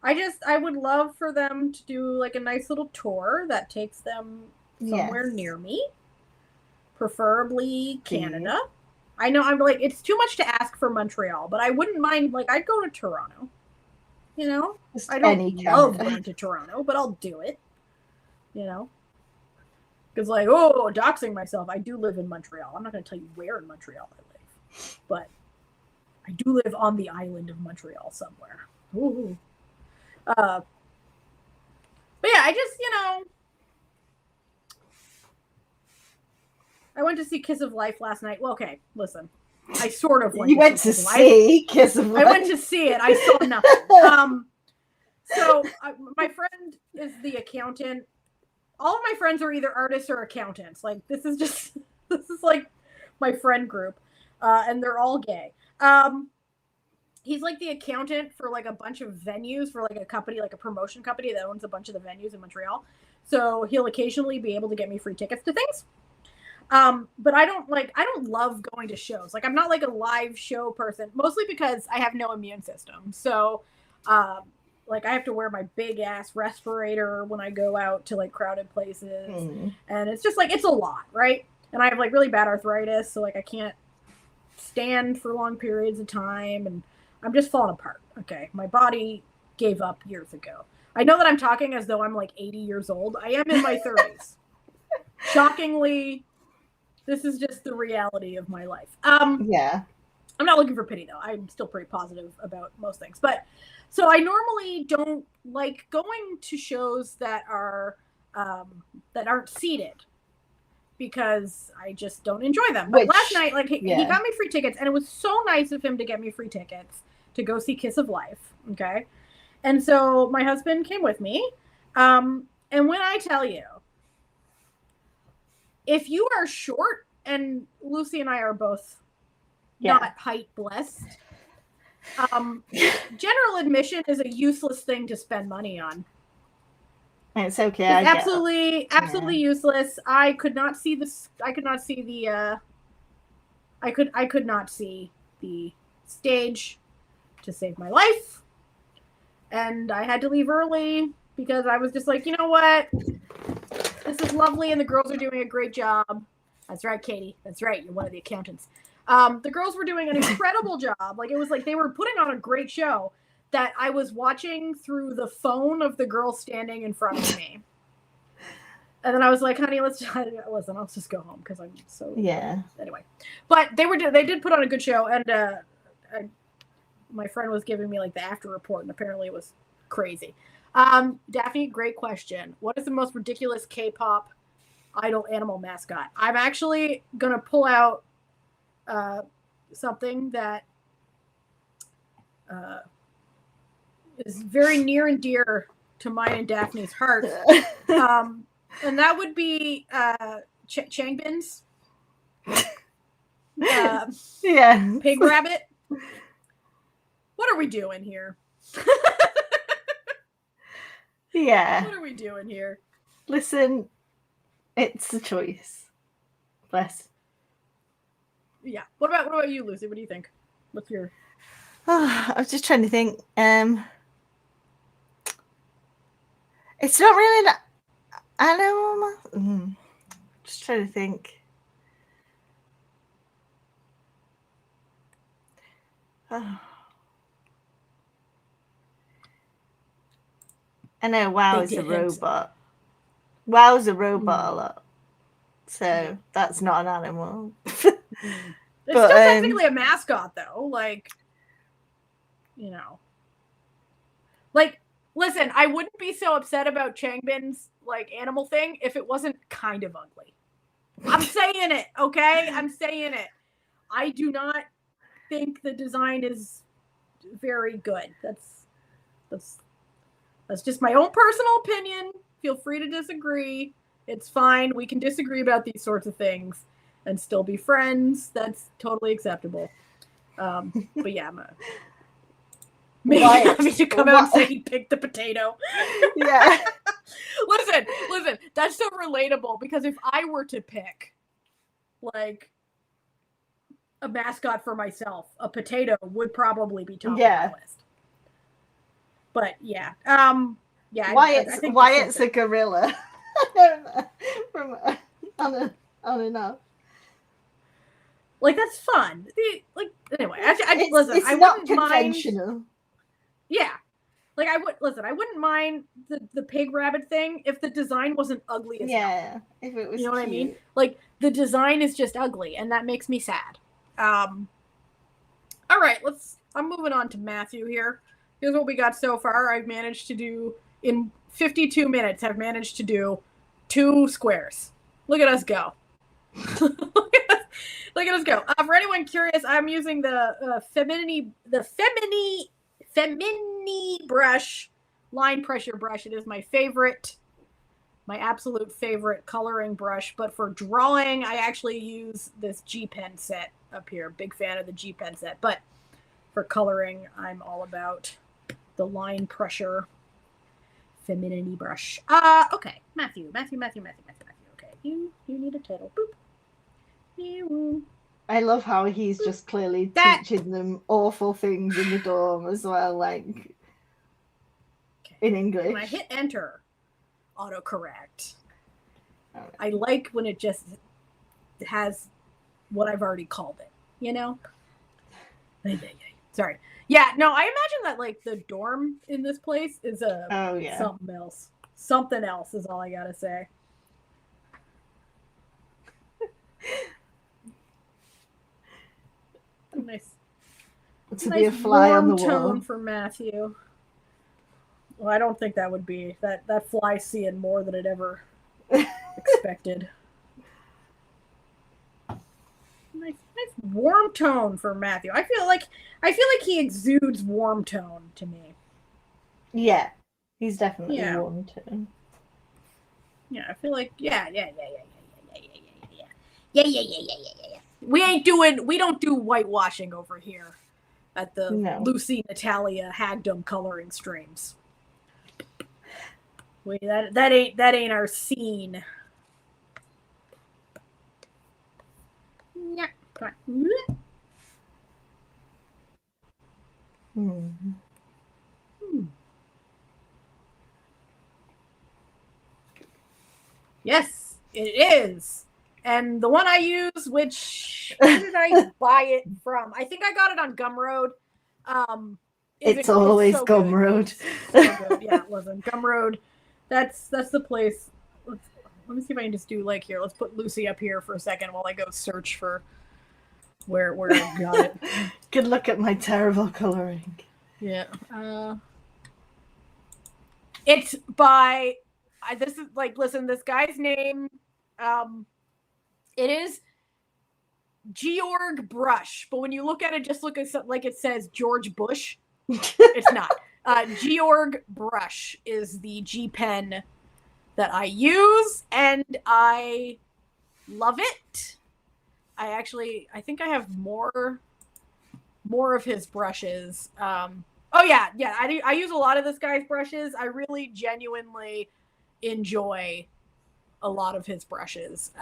I would love for them to do like a nice little tour that takes them somewhere near me, preferably Canada. I know I'm like, it's too much to ask for Montreal, but I wouldn't mind, like, I'd go to Toronto. Just I don't love going to Toronto, but I'll do it. Because like, doxing myself, I do live in Montreal. I'm not going to tell you where in Montreal I live, but I do live on the island of Montreal somewhere. Ooh. But yeah, I just, I went to see Kiss of Life last night. Well, okay, listen. I sort of went. You went to see Kiss of Life. I went to see it. I saw nothing. So my friend is the accountant. All of my friends are either artists or accountants. Like this is like my friend group, and they're all gay. He's like the accountant for like a bunch of venues for like a company, like a promotion company that owns a bunch of the venues in Montreal. So he'll occasionally be able to get me free tickets to things. But I don't love going to shows. Like I'm not like a live show person, mostly because I have no immune system. So, like I have to wear my big ass respirator when I go out to like crowded places. And it's just like, it's a lot. Right. And I have like really bad arthritis. So like I can't stand for long periods of time, and I'm just falling apart. Okay. My body gave up years ago. I know that I'm talking as though I'm like 80 years old. I am in my 30s. Shockingly, this is just the reality of my life. Yeah. I'm not looking for pity though. I'm still pretty positive about most things. But so I normally don't like going to shows that are that aren't seated because I just don't enjoy them. But last night, like he got me free tickets, and it was so nice of him to get me free tickets to go see Kiss of Life. Okay. And so my husband came with me. And when I tell you, if you are short, and Lucy and I are both not height blessed, general admission is a useless thing to spend money on. It's okay. It's absolutely useless. I could not see this. I could not see the. I could not see the stage to save my life. and I had to leave early because I was just like, you know what? This is lovely, and the girls are doing a great job. That's right, Katie. That's right. You're one of the accountants. The girls were doing an incredible job. Like, it was like they were putting on a great show that I was watching through the phone of the girl standing in front of me. And then I was like, honey, listen, I'll just go home because I'm so... Yeah. Anyway. But they did put on a good show, and my friend was giving me, like, the after report, and apparently it was crazy. Daphne, great question. What is the most ridiculous K-pop idol animal mascot? I'm actually going to pull out something that is very near and dear to mine and Daphne's heart. And that would be Changbin's. Yeah. Pig rabbit. What are we doing here? Yeah. What are we doing here? Listen, it's a choice. Bless. Yeah. What about you, Lucy? What do you think? What's your... I was just trying to think. It's not really an animal. Just trying to think. Oh. I know WoW is a robot. WoW is a robot a lot. So that's not an animal. It's still technically a mascot, though. Like, you know. Like, listen, I wouldn't be so upset about Changbin's, like, animal thing if it wasn't kind of ugly. I'm saying it, okay? I'm saying it. I do not think the design is very good. That's just my own personal opinion. Feel free to disagree. It's fine. We can disagree about these sorts of things and still be friends. That's totally acceptable. But yeah, maybe having to come out and say he picked the potato. Yeah. Listen, that's so relatable because if I were to pick, like, a mascot for myself, a potato would probably be top of the list. But yeah, yeah. I think Wyatt's a gorilla. From on and off. Like, that's fun. Like, anyway, I listen. It's I not wouldn't conventional. mind. Yeah, like I wouldn't mind the pig rabbit thing if the design wasn't ugly as hell. If it was, you know cute. What I mean? Like, the design is just ugly, and that makes me sad. All right, I'm moving on to Matthew here. Here's what we got so far. I've managed to do, in 52 minutes, I've managed to do 2 squares. Look at us go. Look at us go. For anyone curious, I'm using the Femini brush, line pressure brush. It is my favorite, my absolute favorite coloring brush. But for drawing, I actually use this G Pen set up here. Big fan of the G Pen set. But for coloring, I'm all about the line pressure Feminity brush. Okay, Matthew. Okay, you need a title. Boop. I love how he's just clearly teaching them awful things in the dorm as well, like in English. When I hit enter, autocorrect. Right. I like when it just has what I've already called it, you know? Sorry. Yeah, no, I imagine that, like, the dorm in this place is something else. Something else is all I gotta say. Nice. To be a fly on the wall. Tone for Matthew. Well, I don't think that would be that fly seeing more than it ever expected. Nice warm tone for Matthew. I feel like he exudes warm tone to me. Yeah, he's definitely warm tone. Yeah, I feel like yeah. We don't do whitewashing over here at the Lucy Natalia Hagdom coloring streams. That ain't our scene. Yeah. Come on. Yes, it is. And the one I use, which where did I buy it from? I think I got it on Gumroad. It's always so Gumroad. So good. Yeah, listen, Gumroad. That's the place. Let me see if I can just do like here. Let's put Lucy up here for a second while I go search for where I got it. Good luck at my terrible coloring. Yeah. It's by this is like, listen, this guy's name, it is Georg Brush, but when you look at it, just look at something like it says George Bush. It's not. Georg Brush is the G pen that I use, and I love it. I think I have more of his brushes. Oh yeah. I use a lot of this guy's brushes. I really genuinely enjoy a lot of his brushes.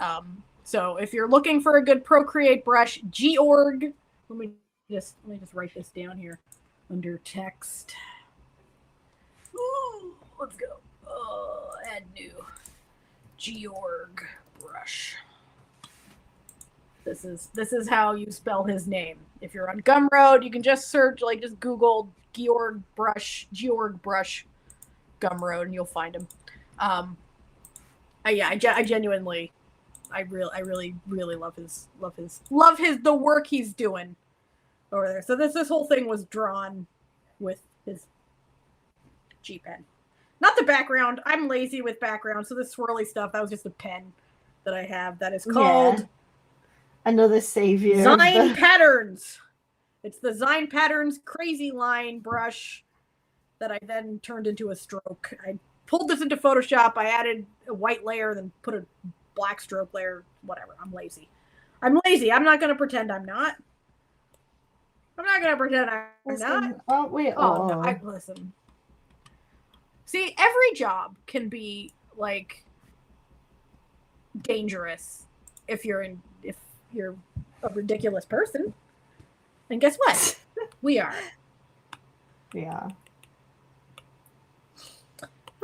So if you're looking for a good Procreate brush, Georg. Let me just write this down here under text. Ooh, let's go. Add new. Georg Brush. This is how you spell his name. If you're on Gumroad, you can just search, like, just Google Georg Brush, Gumroad, and you'll find him. I genuinely, I really love the work he's doing over there. So this whole thing was drawn with his G pen. Not the background. I'm lazy with background, so this swirly stuff, that was just a pen that I have that is called another savior. Zine Patterns. It's the Zine Patterns Crazy Line brush that I then turned into a stroke. I pulled this into Photoshop. I added a white layer, then put a black stroke layer. Whatever. I'm lazy. I'm not going to pretend I'm not. I'm not going to pretend I'm not. Oh, wait. Oh, no. Listen. See, every job can be, like, dangerous if you're a ridiculous person. And guess what? We are. Yeah.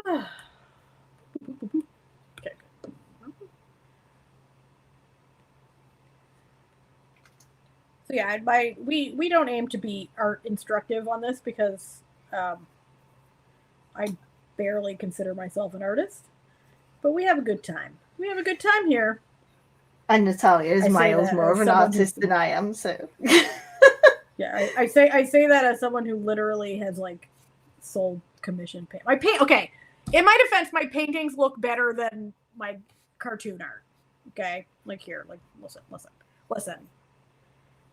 Okay. So yeah, we don't aim to be art instructive on this because I barely consider myself an artist, but we have a good time. We have a good time here. And Natalia is miles more of an artist than I am, so. Yeah, I say that as someone who literally has, like, sold commission paint. Okay, in my defense, my paintings look better than my cartoon art. Okay, like here, like listen.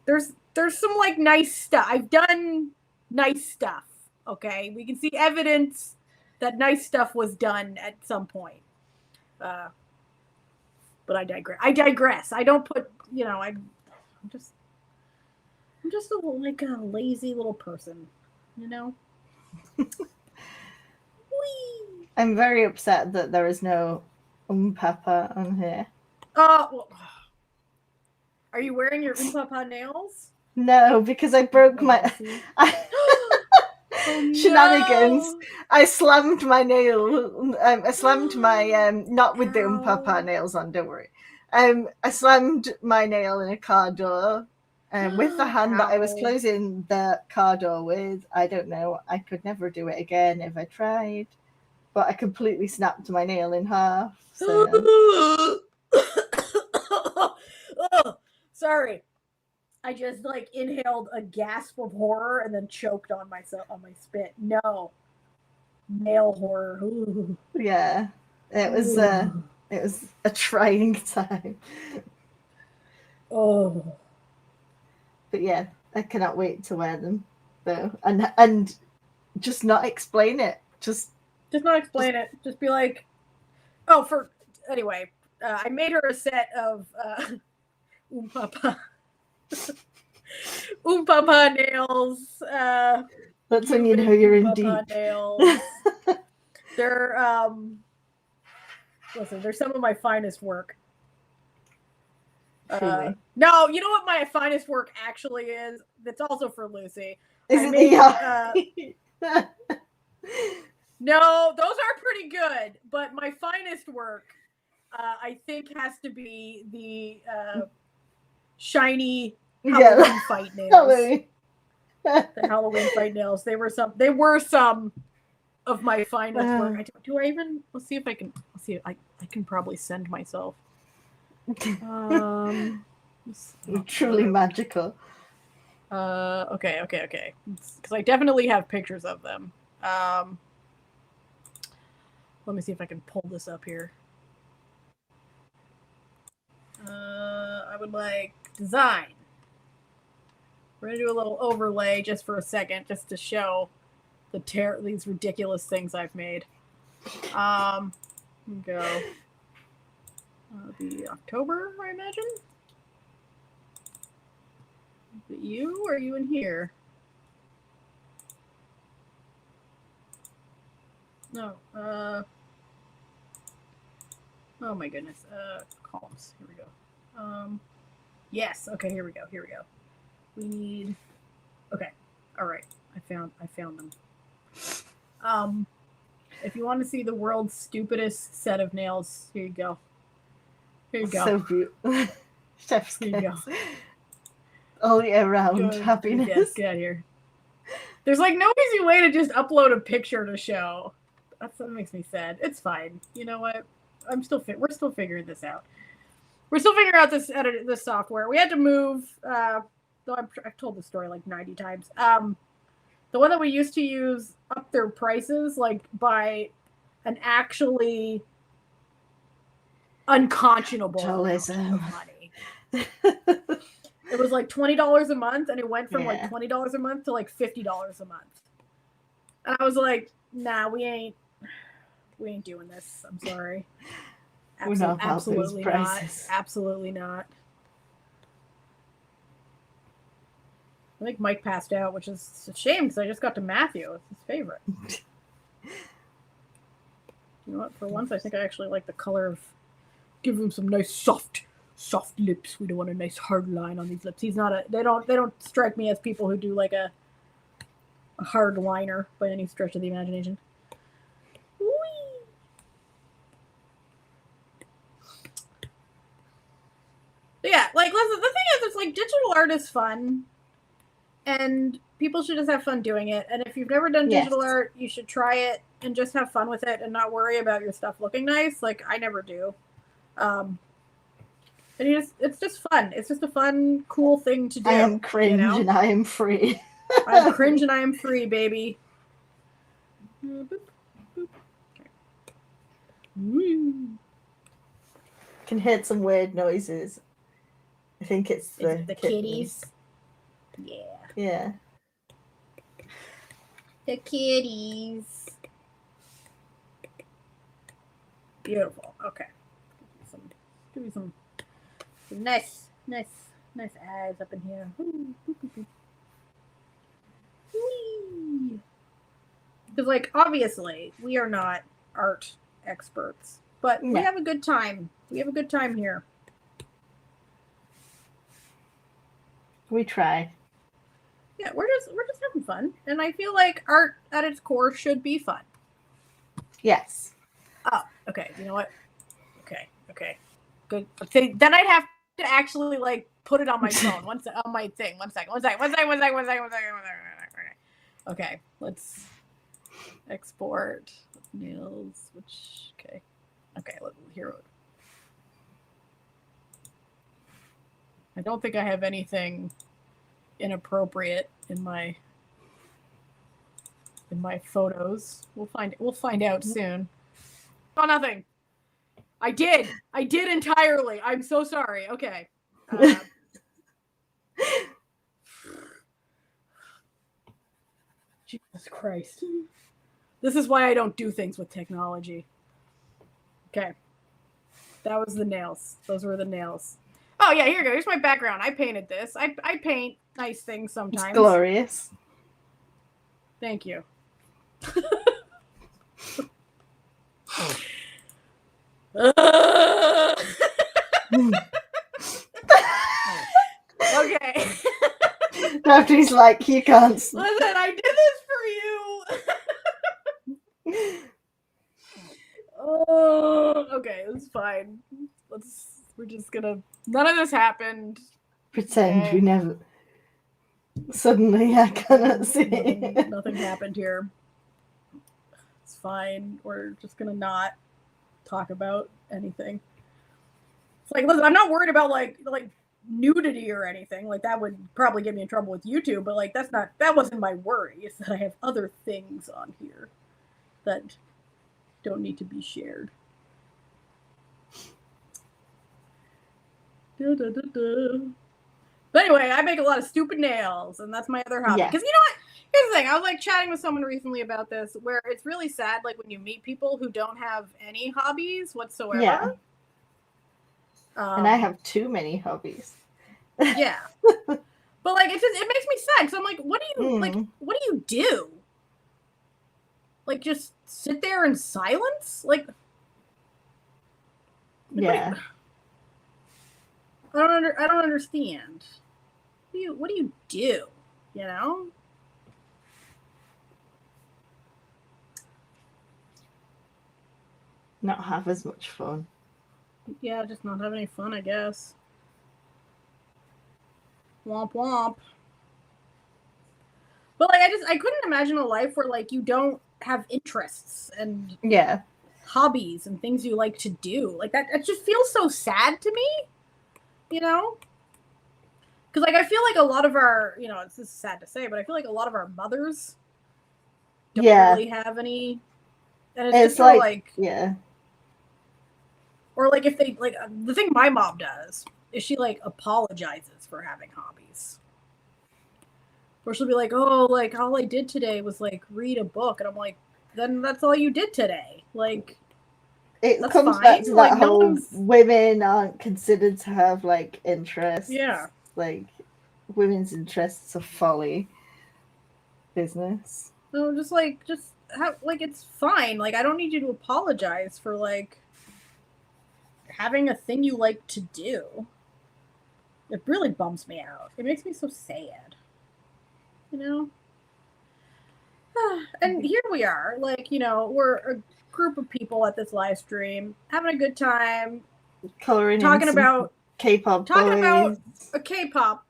There's some, like, nice stuff. I've done nice stuff. Okay, we can see evidence that nice stuff was done at some point. But I digress. I don't put, I'm just a lazy little person, I'm very upset that there is no Papa on here. Well, are you wearing your Papa nails? No, because I broke my shenanigans. No. I slammed my nail. I slammed my not with the Papa nails on. Don't worry. I slammed my nail in a car door. With the hand that I was closing the car door with. I don't know. I could never do it again if I tried. But I completely snapped my nail in half. So. Oh, sorry. I just, like, inhaled a gasp of horror and then choked on myself on my spit. No. Nail horror. Ooh. Yeah. It was a trying time. Oh. But yeah, I cannot wait to wear them though. And just not explain it. Just not explain it. Just be like, anyway, I made her a set of Papa nails. That's when you know you're in deep. Nails. They're listen, they're some of my finest work. No, you know what my finest work actually is? That's also for Lucy. Isn't No, those are pretty good, but my finest work I think has to be the shiny Halloween fight nails. The Halloween fight nails. They were some of my finest work. Do I even? Let's see if I can. Let's see. I can probably send myself. Truly magical. Okay. Because I definitely have pictures of them. Let me see if I can pull this up here. I would like design. We're gonna do a little overlay just for a second, just to show these ridiculous things I've made. Go. Be October, I imagine. Is it you, or are you in here? No. Oh my goodness. Columns. Here we go. Yes. Okay. Here we go. We need. Okay. All right. I found them. If you want to see the world's stupidest set of nails, here you go. So beautiful. Chef's kiss. All year round happiness. Yes, get out of here. There's like no easy way to just upload a picture to show. That makes me sad. It's fine. You know what? We're still figuring this out. We're still figuring out this software. We had to move. Though I've told the story like 90 times. The one that we used to use upped their prices like by an actually unconscionable amount of money. It was like $20 a month, and it went from like $20 a month to like $50 a month. And I was like, "Nah, we ain't doing this. I'm sorry. Absolutely not. Absolutely not." I think Mike passed out, which is a shame because I just got to Matthew. It's his favorite. You know what? For once, I think I actually like the color of. Give him some nice soft lips. We don't want a nice hard line on these lips. He's not they don't strike me as people who do like a hard liner by any stretch of the imagination. Whee! But yeah, like listen, the thing is, it's like digital art is fun, and people should just have fun doing it. And if you've never done digital art, you should try it and just have fun with it and not worry about your stuff looking nice. Like I never do. And it's just fun. It's just a fun, cool thing to do. I am cringe and I am free. I'm cringe and I am free, baby. Boop, boop. Okay. Can hear some weird noises. I think it's the kitties. Yeah. Yeah. The kitties. Beautiful. Okay. Give me some nice eyes up in here. Because, like, obviously, we are not art experts, but we have a good time. We have a good time here. We try. Yeah, we're just having fun, and I feel like art at its core should be fun. Yes. Oh, okay. You know what? Okay. Good. Then I'd have to actually like put it on my phone. on my thing. One second. Okay, let's export nails. Okay. Here. I don't think I have anything inappropriate in my photos. We'll find out soon. Oh, nothing. I did entirely. I'm so sorry. Okay. Jesus Christ. This is why I don't do things with technology. Okay. That was the nails. Those were the nails. Oh, yeah, here you go. Here's my background. I painted this. I paint nice things sometimes. It's glorious. Thank you. Okay. After he's like, you can't. Listen, I did this for you. Okay, it's fine. We're just gonna. None of this happened. Pretend we never. Suddenly, I cannot see. Nothing happened here. It's fine. We're just gonna not talk about anything. It's like, listen, I'm not worried about like nudity or anything. Like that would probably get me in trouble with YouTube. But like that wasn't my worry. It's that I have other things on here that don't need to be shared. But anyway, I make a lot of stupid nails, and that's my other hobby. Because you know what? Here's the thing. I was like chatting with someone recently about this, where it's really sad, like when you meet people who don't have any hobbies whatsoever. Yeah. And I have too many hobbies. Yeah. But like it makes me sad because I'm like, what do you do? Like just sit there in silence? Like yeah. I don't understand. What do you do? You know? Not have as much fun. Yeah, just not have any fun, I guess. Womp womp. But like I couldn't imagine a life where like you don't have interests and hobbies and things you like to do. Like that it just feels so sad to me. You know? Because like I feel like a lot of our, you know, this is sad to say, but I feel like a lot of our mothers don't really have any. And it's just like or like if they like the thing my mom does is she like apologizes for having hobbies. Or she'll be like, oh, like all I did today was like read a book, and I'm like, then that's all you did today. Like it comes back to that whole women aren't considered to have like interests. Yeah. Like women's interests are folly business. No, just have like it's fine. Like I don't need you to apologize for like having a thing you like to do. It really bums me out. It makes me so sad. You know? And here we are, like, you know, we're a group of people at this live stream having a good time, talking about K-pop, about a K-pop,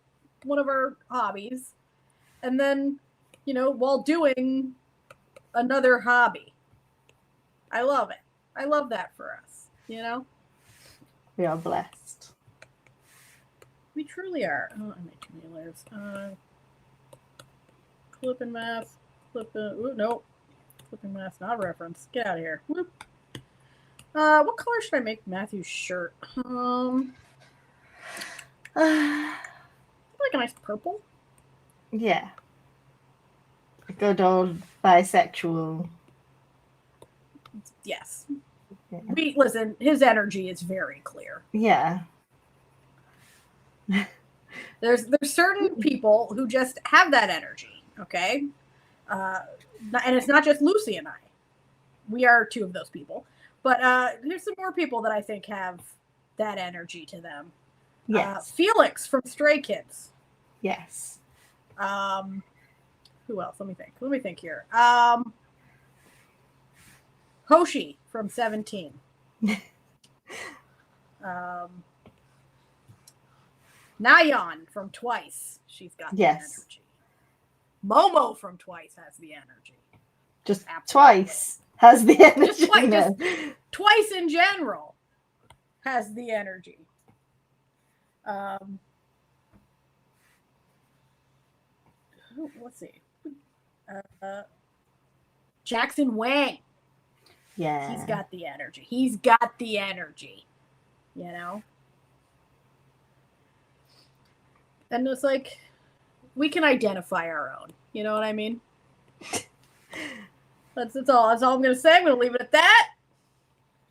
one of our hobbies, and then, you know, while doing another hobby. I love it. I love that for us, you know? We are blessed. We truly are. Oh, I made too many layers. Clipping mask. Ooh, nope. Clipping mask, not a reference. Get out of here. Whoop. What color should I make Matthew's shirt? Like a nice purple. Yeah. A good old bisexual. Yes. Yeah. Listen. His energy is very clear. Yeah. There's certain people who just have that energy. Okay. And it's not just Lucy and I. We are two of those people. But there's some more people that I think have that energy to them. Yes. Felix from Stray Kids. Yes. Who else? Let me think here. Hoshi from 17. Nayeon from Twice. She's got the energy. Momo from Twice has the energy. Just Twice has the energy. Just Twice in general has the energy. Let's see. Jackson Wang. Yeah. He's got the energy. He's got the energy. You know? And it's like, we can identify our own. You know what I mean? That's all I'm going to say. I'm going to leave it at that.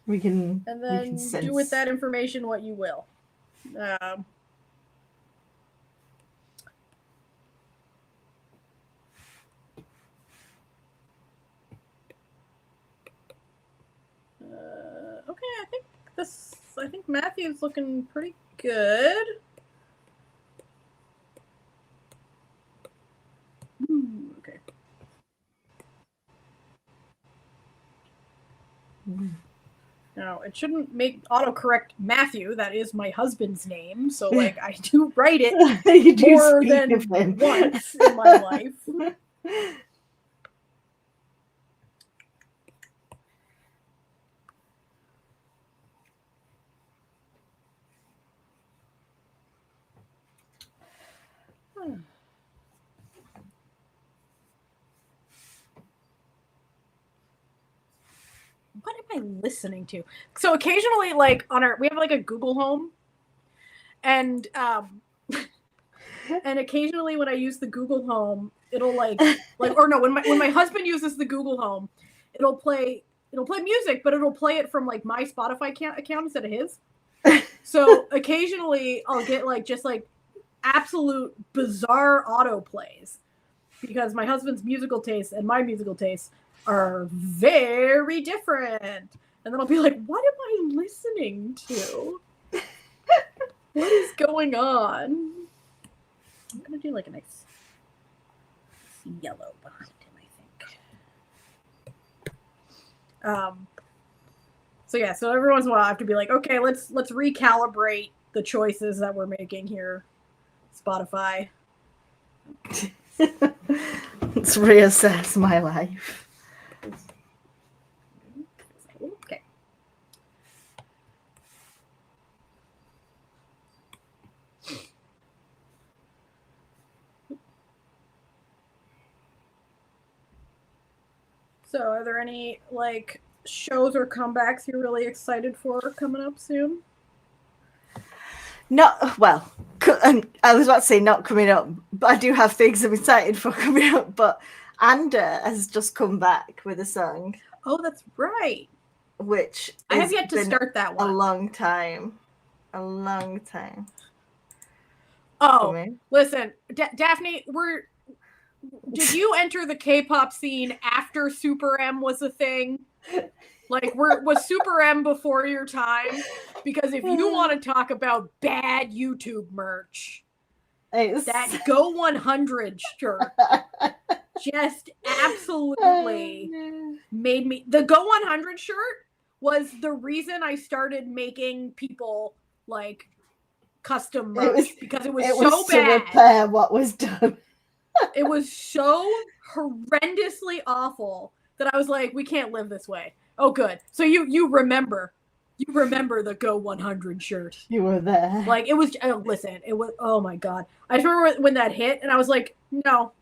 We can. And then do with that information what you will. Okay, I think Matthew's looking pretty good. Okay. No, it shouldn't make autocorrect Matthew. That is my husband's name. So, like, I do write it more than once in my life. What am I listening to? So occasionally, like we have like a Google Home, and and occasionally when I use the Google Home, it'll when my husband uses the Google Home, it'll play music, but it'll play it from like my Spotify account instead of his. So occasionally I'll get like just like absolute bizarre auto plays because my husband's musical taste and my musical taste are very different. And then I'll be like, what am I listening to? What is going on? I'm going to do like a nice yellow behind him, I think. So yeah, so every once in a while I have to be like, okay, let's recalibrate the choices that we're making here, Spotify. Let's reassess my life. Okay. So are there any like shows or comebacks you're really excited for coming up soon? I was about to say not coming up, but I do have things I'm excited for coming up. But Anda has just come back with a song. Oh, that's right. Which I have yet to start that one. A long time. Oh, listen, Daphne, did you enter the K-pop scene after Super M was a thing? Like, was Super M before your time? Because if you want to talk about bad YouTube merch, that Go 100 shirt just absolutely made me. The Go 100 shirt was the reason I started making people like custom merch because it was so bad. To repair what was done. It was so horrendously awful that I was like, we can't live this way. Oh, good. So you remember the Go 100 shirt. You were there. Like, it was, listen, it was, oh my God. I remember when that hit and I was like, no.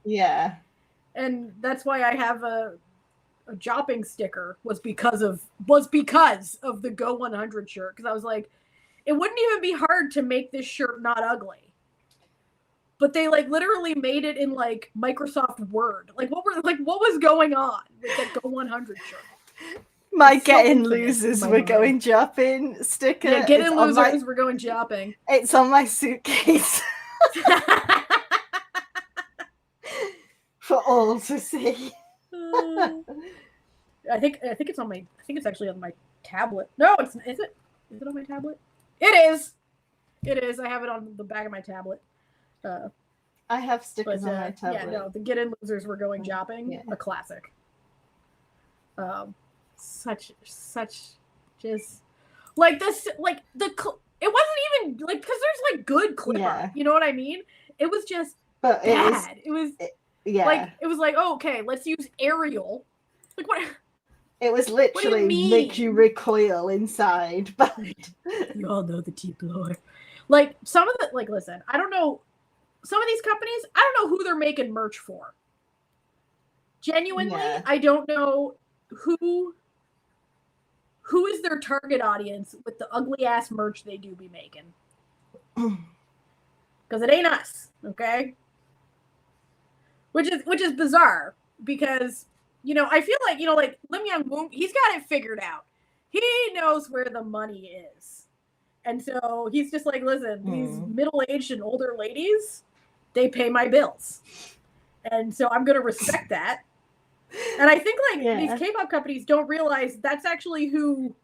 Yeah. And that's why I have a jopping sticker was because of the Go 100 shirt. Because I was like, it wouldn't even be hard to make this shirt not ugly. But they like literally made it in like Microsoft Word. Like what was going on with the Go 100 shirt? My Get In Losers We're Going Shopping sticker. Yeah, Get In Losers We're Going Shopping. It's on my suitcase. For all to see. I think it's on my. I think it's actually on my tablet. No, is it? Is it on my tablet? It is. It is. I have it on the back of my tablet. I have stickers on my tablet. Yeah, no, the Get In Losers We're Going Shopping. Yeah. A classic. Such just like this, like it wasn't even like because there's like good clipper. Yeah. You know what I mean? It was just bad. It was like it was like, oh, okay, let's use Arial. Like what? It was literally make you recoil inside, but you all know the deep lore. Like some of the listen, I don't know. Some of these companies, I don't know who they're making merch for. Genuinely, I don't know who is their target audience with the ugly ass merch they do be making. Because it ain't us, okay? Which is bizarre because I feel like like Lim Young Woon, he's got it figured out. He knows where the money is, and so he's just like, listen, these middle-aged and older ladies, they pay my bills, and so I'm gonna respect that. And I think these K-pop companies don't realize that's actually who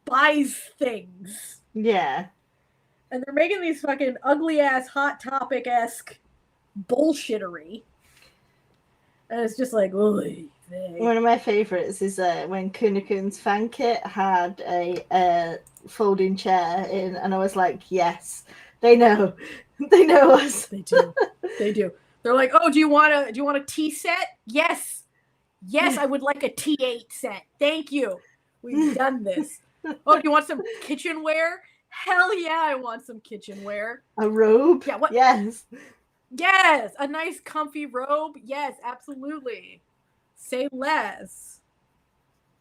buys things. Yeah. And they're making these fucking ugly ass Hot Topic-esque bullshittery. And it's just like, oh. One of my favorites is when Kunakun's fan kit had a folding chair in, and I was like, yes, they know. They know us. They do. They do. They're like, oh, do you want a tea set? Yes. Yes, I would like a T8 set. Thank you. We've done this. Oh, do you want some kitchenware? Hell yeah, I want some kitchenware. A robe? Yeah, what? Yes. Yes, a nice comfy robe. Yes, absolutely. Say less.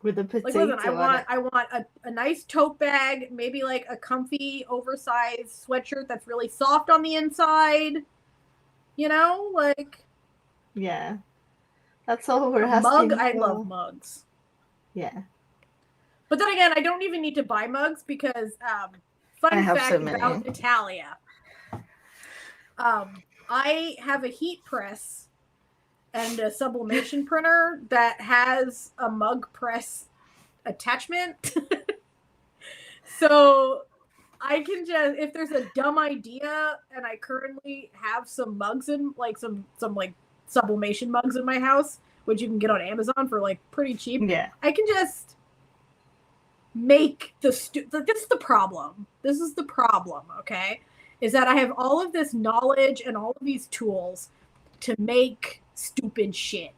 With a potato. Like, listen, I want a nice tote bag, maybe like a comfy, oversized sweatshirt that's really soft on the inside. You know, like. Yeah. That's all we're asking for. I love mugs. Yeah. But then again, I don't even need to buy mugs because, fun fact about Italia. I have a heat press and a sublimation printer that has a mug press attachment. So I can just, if there's a dumb idea and I currently have some mugs in, like some like sublimation mugs in my house, which you can get on Amazon for like pretty cheap. Yeah. I can just make this is the problem. This is the problem, okay? Is that I have all of this knowledge and all of these tools to make stupid shit,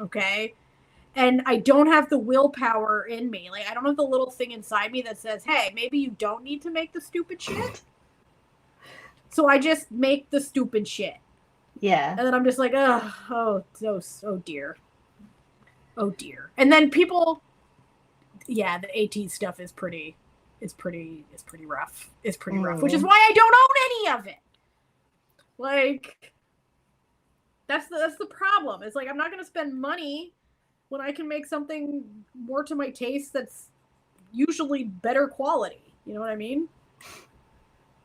okay? And I don't have the willpower in me. Like, I don't have the little thing inside me that says, hey, maybe you don't need to make the stupid shit. So I just make the stupid shit. Yeah. And then I'm just like, oh dear. Oh dear. And then people, yeah, the AT stuff is pretty rough. It's pretty rough, which is why I don't own any of it. Like, that's the problem. It's like, I'm not going to spend money when I can make something more to my taste that's usually better quality. You know what I mean?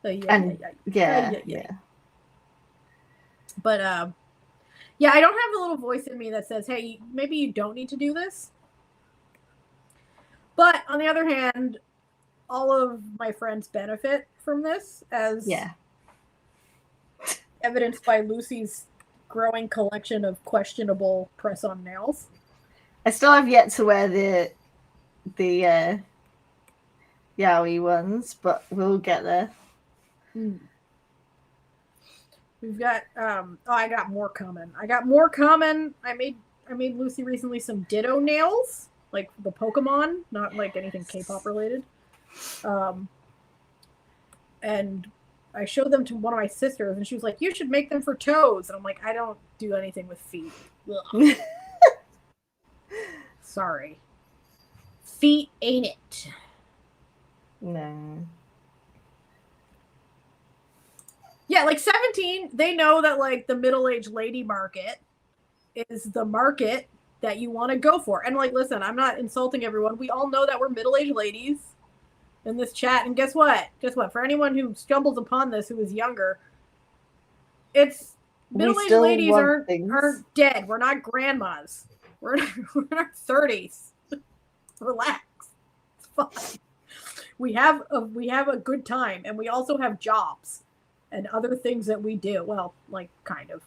Yeah. But, yeah, I don't have the little voice in me that says, hey, maybe you don't need to do this. But on the other hand, all of my friends benefit from this, as evidenced by Lucy's growing collection of questionable press-on nails. I still have yet to wear the yaoi ones, but we'll get there. We've got I got more coming. I made Lucy recently some Ditto nails, like the Pokemon, not like anything K-pop related. And I showed them to one of my sisters, and she was like, "You should make them for toes." And I'm like, "I don't do anything with feet." Sorry, feet ain't it? No. Yeah, like 17, they know that like the middle-aged lady market is the market that you want to go for. And like, listen, I'm not insulting everyone. We all know that we're middle-aged ladies in this chat. And guess what? For anyone who stumbles upon this who is younger, it's middle-aged ladies aren't dead. We're not grandmas. We're in our 30s. Relax. It's fine. We have a good time, and we also have jobs and other things that we do. Well, like, kind of.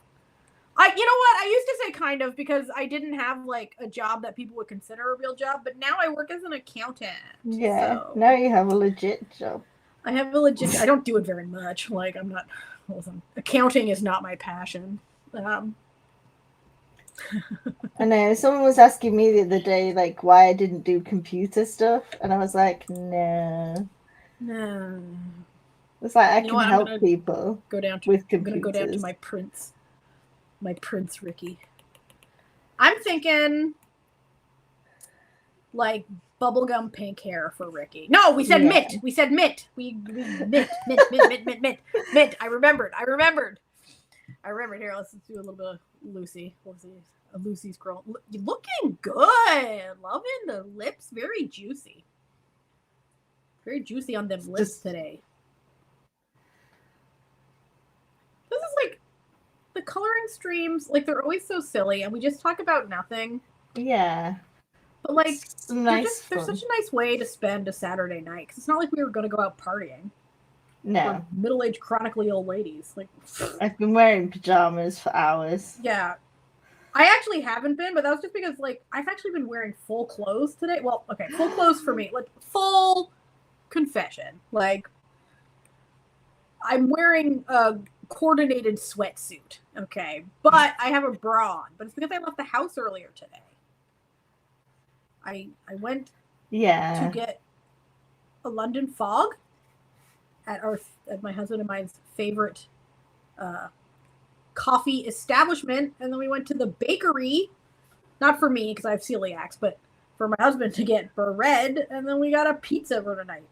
You know what? I used to say kind of because I didn't have like a job that people would consider a real job, but now I work as an accountant. Yeah, so now you have a legit job. I have a legit. I don't do it very much. Like, I'm not. Listen, accounting is not my passion. I know someone was asking me the other day, like, why I didn't do computer stuff, and I was like, no. It's like I can help people with computers. I'm gonna go down to my Prince Ricky. I'm thinking like bubblegum pink hair for Ricky. No, we said mint. We said mint. We mint. I remembered. Here, let's do a little bit of Lucy. Lucy's girl. Looking good. Loving the lips. Very juicy. Very juicy on them lips today. This is like the coloring streams, like they're always so silly and we just talk about nothing. Yeah. But like they're such a nice way to spend a Saturday night because it's not like we were going to go out partying. No. We're middle-aged chronically old ladies. Like I've been wearing pajamas for hours. Yeah. I actually haven't been, but that was just because, like, I've actually been wearing full clothes today. Well, okay, full clothes for me. Like, full confession. Like, I'm wearing a coordinated sweatsuit, okay? But I have a bra on. But it's because I left the house earlier today. I went to get a London fog at my husband and mine's favorite coffee establishment, and then we went to the bakery, not for me because I have celiacs, but for my husband to get bread, and then we got a pizza for tonight.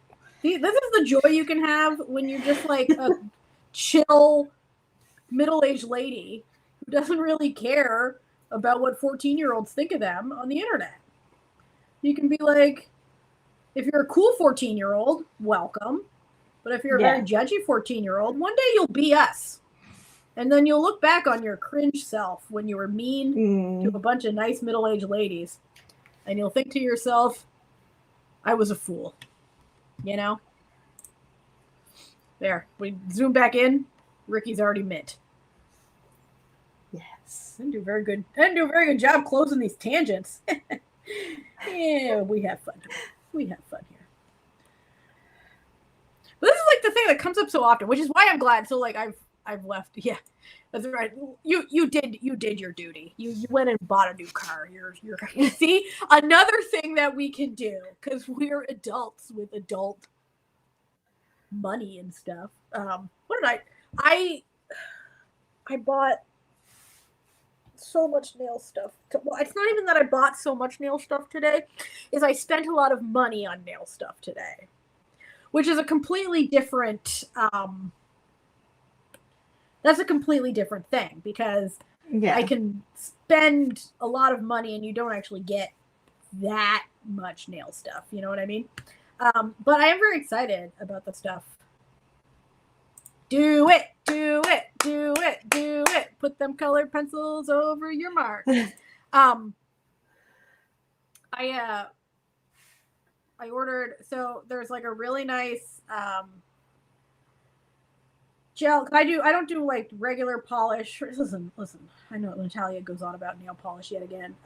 See, this is the joy you can have when you're just like a chill middle-aged lady who doesn't really care about what 14-year-olds think of them on the internet. You can be like, if you're a cool 14-year-old, welcome. But if you're a very judgy 14-year-old, one day you'll be us. And then you'll look back on your cringe self when you were mean to a bunch of nice middle-aged ladies. And you'll think to yourself, I was a fool. You know? There. We zoom back in. Ricky's already mint. Yes. I didn't do a very good job closing these tangents. Yeah, we have fun. We have fun here. But this is like the thing that comes up so often, which is why I'm glad. So like I've left. Yeah, that's right. You did your duty. You went and bought a new car. You're see, another thing that we can do because we're adults with adult money and stuff. What did I bought so much nail stuff. Well, it's not even that I bought so much nail stuff today, is I spent a lot of money on nail stuff today, which is a completely different that's a completely different thing because I can spend a lot of money and you don't actually get that much nail stuff, you know what I mean? But I am very excited about the stuff. Do it. Put them colored pencils over your mark. I ordered, so there's like a really nice gel. I don't do like regular polish. Listen. I know Natalia goes on about nail polish yet again.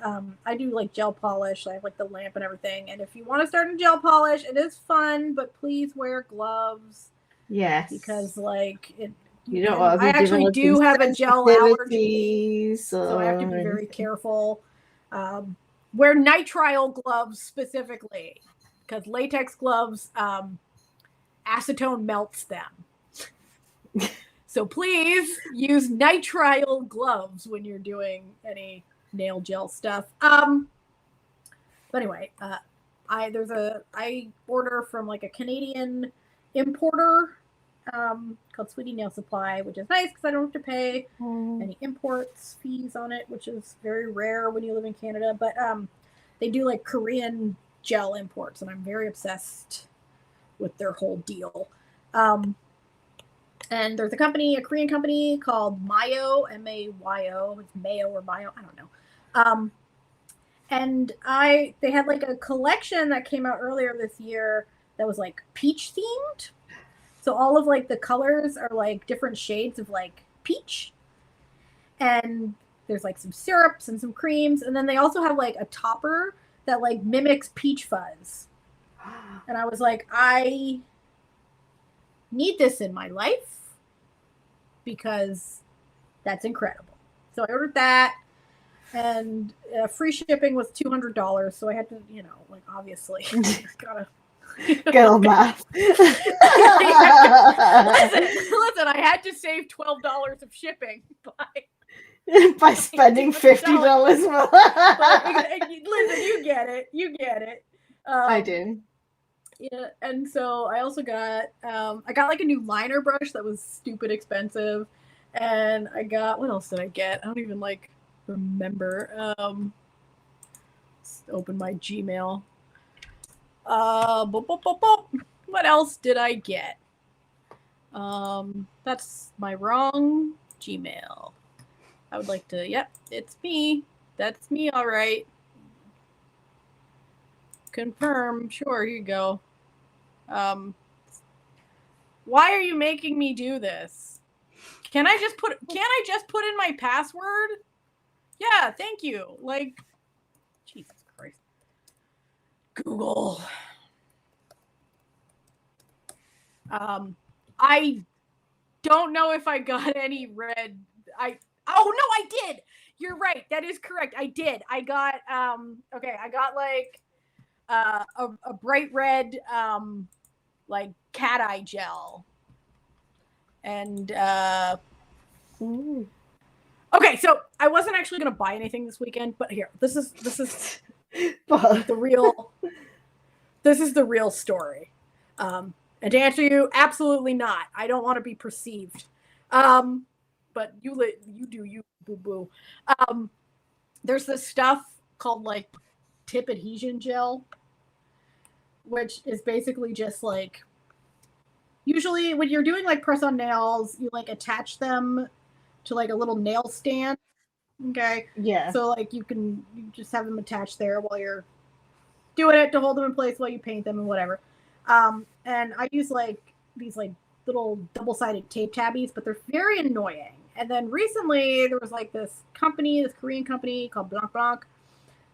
I do like gel polish. I have like the lamp and everything. And if you want to start in gel polish, it is fun, but please wear gloves. Yes. Because like it. You don't want to I actually do have a gel allergy, so I have to be very careful. Wear nitrile gloves specifically, because latex gloves, acetone melts them. So please use nitrile gloves when you're doing any nail gel stuff. But anyway, I order from like a Canadian importer called Sweetie Nail Supply, which is nice because I don't have to pay any imports fees on it, which is very rare when you live in Canada. But they do like Korean gel imports, and I'm very obsessed with their whole deal. And there's a Korean company called Mayo, M-A-Y-O. It's Mayo or Mayo, I don't know. And they had like a collection that came out earlier this year that was like peach themed. So all of like the colors are like different shades of like peach. And there's like some syrups and some creams. And then they also have like a topper that like mimics peach fuzz. And I was like, I need this in my life because that's incredible. So I ordered that, and free shipping was $200. So I had to, like obviously gotta Girl math. Listen, I had to save $12 of shipping by spending $50 more. Listen, you get it. I do. Yeah, and so I also got like a new liner brush that was stupid expensive, and I got, what else did I get? I don't even like remember. Let's open my Gmail. What else did I get? That's my wrong Gmail. I would like to, yep, it's me. That's me, all right. Confirm, sure, here you go. Why are you making me do this? Can't I just put in my password? Yeah, thank you. Like, Jesus Christ. Google. I don't know if I got any red. Oh no, I did. You're right. That is correct. I did. I got okay, I got like a bright red like cat eye gel. And okay, so I wasn't actually gonna buy anything this weekend, but here, this is the real story. And to answer you, absolutely not. I don't want to be perceived. But you do you, boo boo. There's this stuff called like tip adhesion gel, which is basically just like, usually when you're doing like press on nails, you like attach them to like a little nail stand. Okay. Yeah. So like you just have them attached there while you're doing it to hold them in place while you paint them and whatever. And I use like these like little double-sided tape tabbies, but they're very annoying. And then recently there was like this Korean company called Blanc Blanc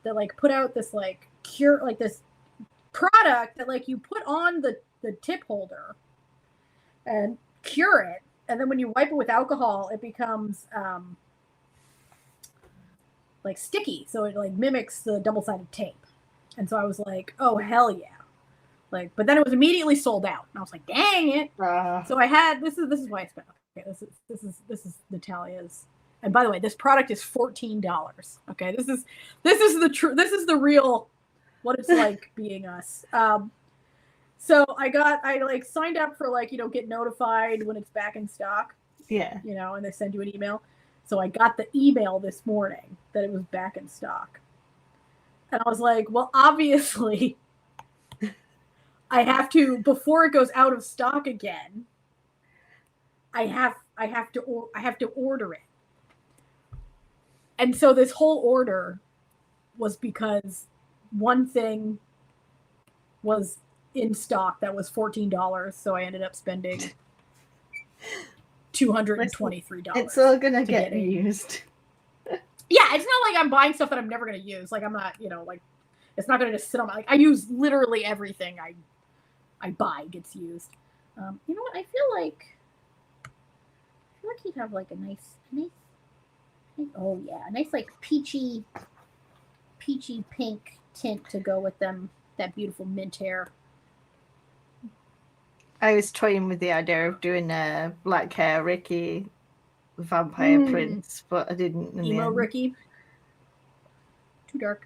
that like put out this like this product that like you put on the tip holder and cure it, and then when you wipe it with alcohol, it becomes like sticky, so it like mimics the double-sided tape. And so I was like, oh hell yeah. Like, but then it was immediately sold out, and I was like, dang it. So I had this is why I spent. Okay, this is Natalia's. And by the way, this product is $14. Okay, this is the real what it's like being us. So I like signed up for like, get notified when it's back in stock. Yeah. And they send you an email. So I got the email this morning that it was back in stock. And I was like, well, obviously I have to, before it goes out of stock again, I have to order it. And so this whole order was because one thing was in stock that was $14, so I ended up spending $223. It's all gonna get used. Yeah, it's not like I'm buying stuff that I'm never gonna use. Like I'm not, like it's not gonna just sit on my. Like I use literally everything I buy gets used. You know what? I feel like you'd have like a nice, oh yeah, a nice like peachy pink tint to go with them. That beautiful mint hair. I was toying with the idea of doing a black hair Ricky vampire prince, but I didn't. Emo Ricky. Too dark.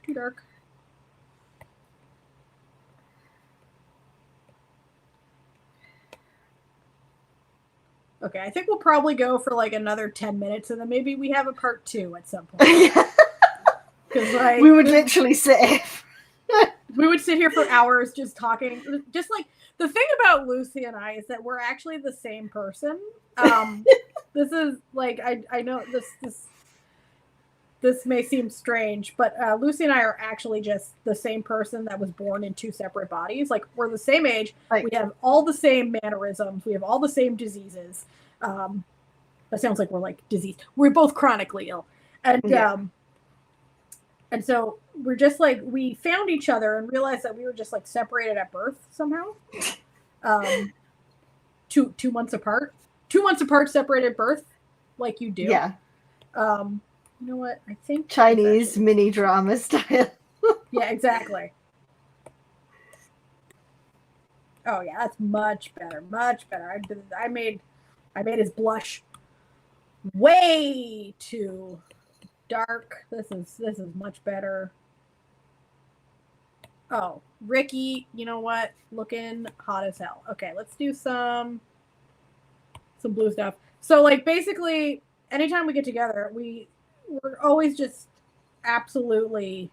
Okay, I think we'll probably go for like another 10 minutes, and then maybe we have a part 2 at some point. Because like we would literally sit. We would sit here for hours just talking. Just like the thing about Lucy and I is that we're actually the same person. This is like I know this may seem strange, but Lucy and I are actually just the same person that was born in 2 separate bodies. Like we're the same age. Right. We have all the same mannerisms. We have all the same diseases. That sounds like we're like diseased. We're both chronically ill. And and so we're just like, we found each other and realized that we were just like separated at birth somehow. 2 months apart. 2 months apart, separated birth, like you do. Yeah. You know what? I think Chinese mini drama style. Yeah, exactly. Oh yeah, that's much better. Much better. I made his blush way too dark. This is much better. Oh, Ricky, you know what? Looking hot as hell. Okay, let's do some blue stuff. So like basically anytime we get together, we're always just absolutely,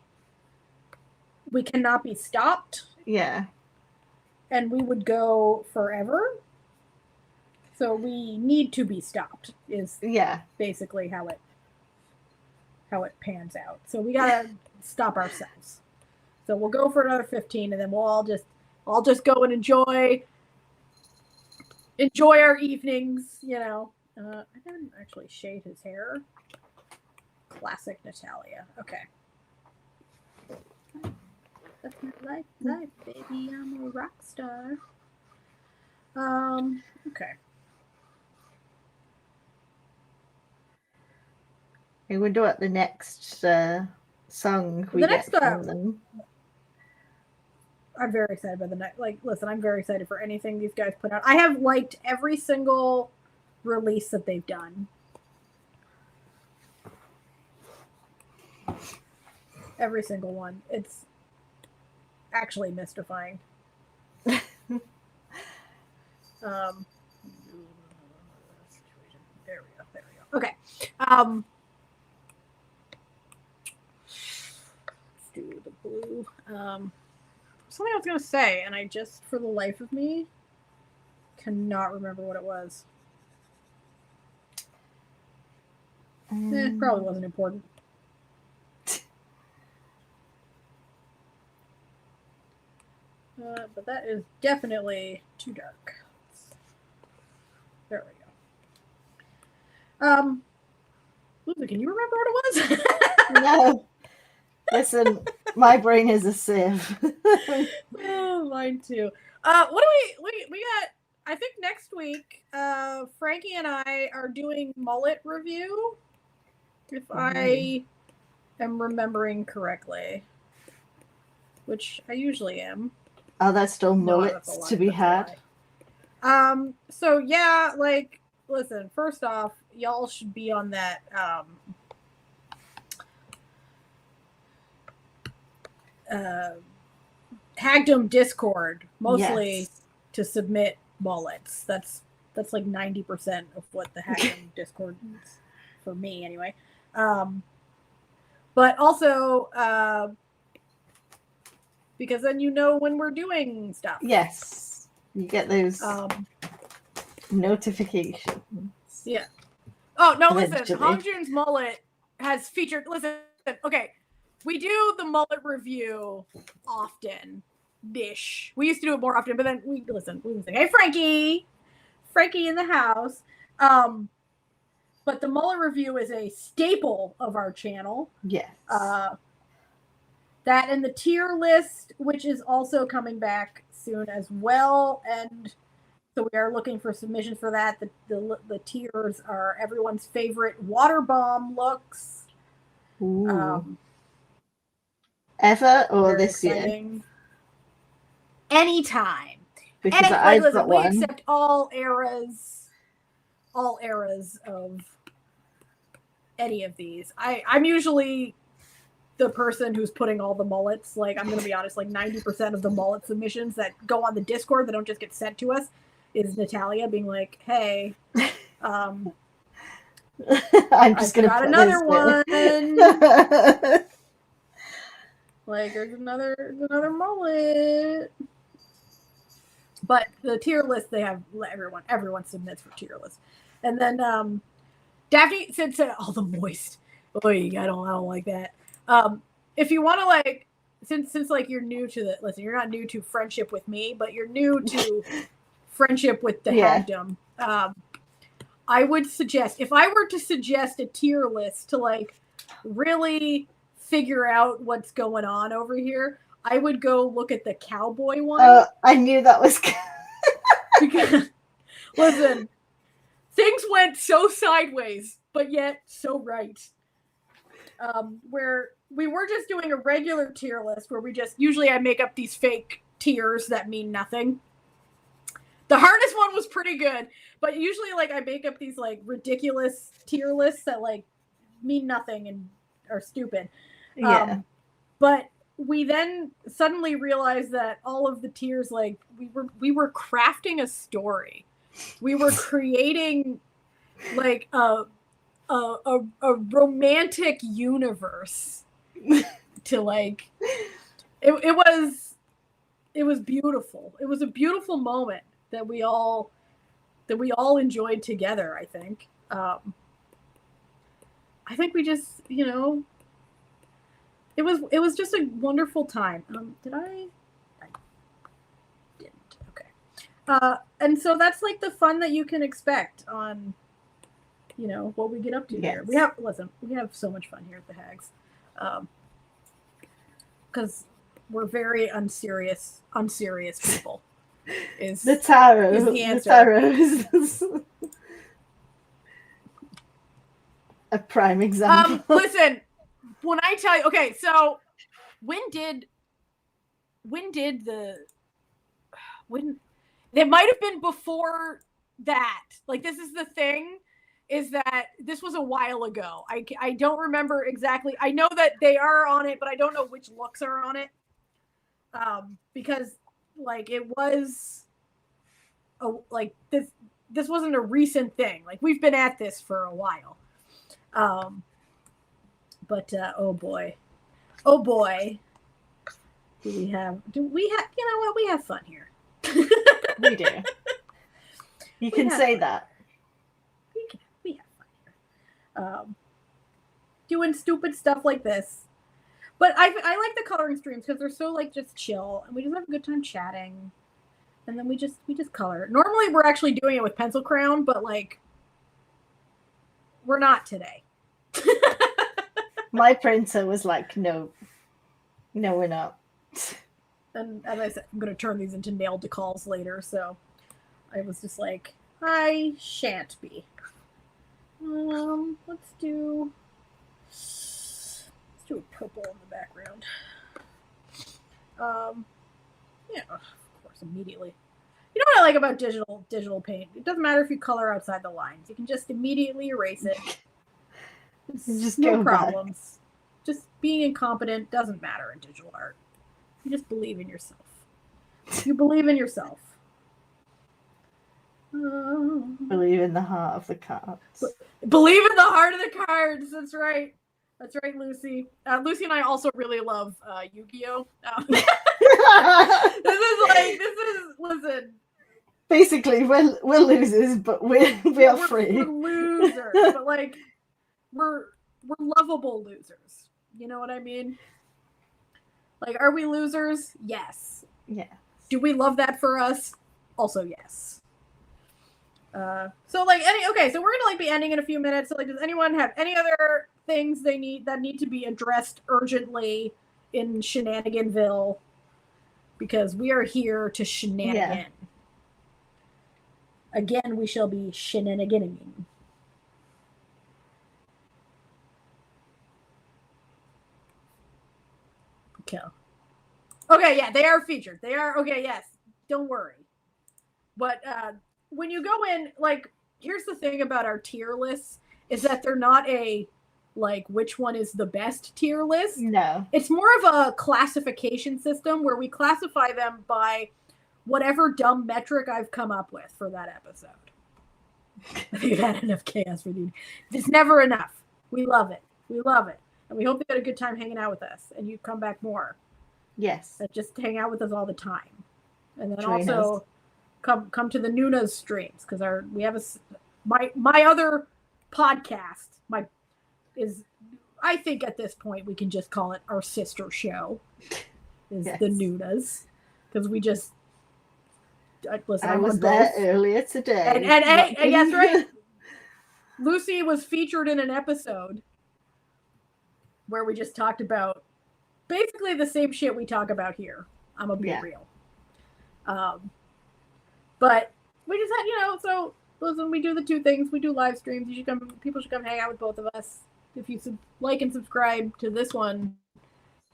we cannot be stopped. Yeah. And we would go forever. So we need to be stopped is basically how it pans out. So we gotta stop ourselves. So we'll go for another 15, and then we'll all just go and enjoy our evenings. I didn't actually shade his hair. Classic Natalia. Okay. That's my life, baby. I'm a rock star. Okay. I wonder what the next song we get from them. I'm very excited about the next. Like, listen, I'm very excited for anything these guys put out. I have liked every single release that they've done. Every single one. It's actually mystifying. There we go. Okay. Let's do the blue. Something I was gonna say, and I just, for the life of me, cannot remember what it was. Probably wasn't important. But that is definitely too dark. There we go. Lucy, can you remember what it was? No. Listen, my brain is a sieve. Oh, mine too. What do we got? I think next week, Frankie and I are doing mullet review, if I am remembering correctly, which I usually am. Are there still mullets to be had? So yeah, like, listen, first off, y'all should be on that Hagdom Discord, mostly to submit mullets. That's like 90% of what the Hagdom Discord is for me anyway. But also because then you know when we're doing stuff. Yes. You get those notifications. Yeah. Oh, no, listen. Hongjun's mullet has featured... Listen, okay. We do the mullet review often-ish. We used to do it more often, but then we listen, hey, Frankie! Frankie in the house. But the mullet review is a staple of our channel. Yes. That and the tier list, which is also coming back soon as well. And so we are looking for submissions for that. The tiers are everyone's favorite water bomb looks. Ever or this exciting. Year? Anytime. Because I've got one. We accept all eras of any of these. I'm usually the person who's putting all the mullets. Like, I'm going to be honest, like 90% of the mullet submissions that go on the Discord that don't just get sent to us is Natalia being like, hey, I'm just going to got another one. Like, there's another mullet. But the tier list, they have everyone submits for tier list. And then Daphne said all the moist. Oy, I don't like that. If you want to, like, since like you're new to listen, you're not new to friendship with me, but you're new to friendship with the Hagdom. I would suggest, if I were to suggest a tier list to like really figure out what's going on over here, I would go look at the cowboy one. I knew that was because listen, things went so sideways, but yet so right. Where we were just doing a regular tier list where usually I make up these fake tiers that mean nothing. The hardest one was pretty good, but usually like I make up these like ridiculous tier lists that like mean nothing and are stupid. Yeah. But we then suddenly realized that all of the tiers, like we were crafting a story. We were creating like a romantic universe to like it was beautiful. It was a beautiful moment that we all enjoyed together. I think we just, you know, it was just a wonderful time. I didn't. Okay. And so that's like the fun that you can expect on what we get up to here. We have so much fun here at the Hags. Because we're very unserious people. The tarot is the answer. The tarot is a prime example. Listen, when I tell you, okay, so when it might have been before that. Like, this is the thing, is that this was a while ago. I don't remember exactly. I know that they are on it, but I don't know which looks are on it. Because like it was like this wasn't a recent thing. Like, we've been at this for a while. But oh boy. Do we have we have fun here. We do. You can say that. We have fun here. Doing stupid stuff like this. But I like the coloring streams because they're so like just chill, and we just have a good time chatting. And then we just color. Normally we're actually doing it with pencil crayon, but like we're not today. My printer was like, no, we're not. And as I said, I'm going to turn these into nail decals later, so I was just like, I shan't be. Let's do a purple in the background. Yeah, of course, immediately. You know what I like about digital paint? It doesn't matter if you color outside the lines. You can just immediately erase it. Just no problems. Back. Just being incompetent doesn't matter in digital art. You just believe in yourself. You believe in yourself. Believe in the heart of the cards. Believe in the heart of the cards. That's right. That's right, Lucy. Lucy and I also really love Yu-Gi-Oh. Listen. Basically, we're losers, but we are free. We're losers, but like we're lovable losers. You know what I mean? Like, are we losers? Yes. Yeah. Do we love that for us? Also, yes. So we're gonna like be ending in a few minutes. So like, does anyone have any other things that need to be addressed urgently in Shenaniganville? Because we are here to shenanigan. Yeah. Again, we shall be shenaniganing. Okay, yeah, they are featured. They are, okay, yes. Don't worry. But when you go in, like, here's the thing about our tier lists, is that they're not a, like, which one is the best tier list. No. It's more of a classification system where we classify them by whatever dumb metric I've come up with for that episode. I think I've had enough chaos for you. It's never enough. We love it. We love it. And we hope you had a good time hanging out with us and you come back more. Yes. Just hang out with us all the time. And then also come to the Nuna's streams, because we have my other podcast I think at this point we can just call it our sister show is the Nunas, because we just listen. I was there earlier today, and yes, right. Lucy was featured in an episode where we just talked about basically the same shit we talk about here. I'm gonna be real. But we just had, so listen, we do the two things. We do live streams. People should come hang out with both of us. If you like and subscribe to this one,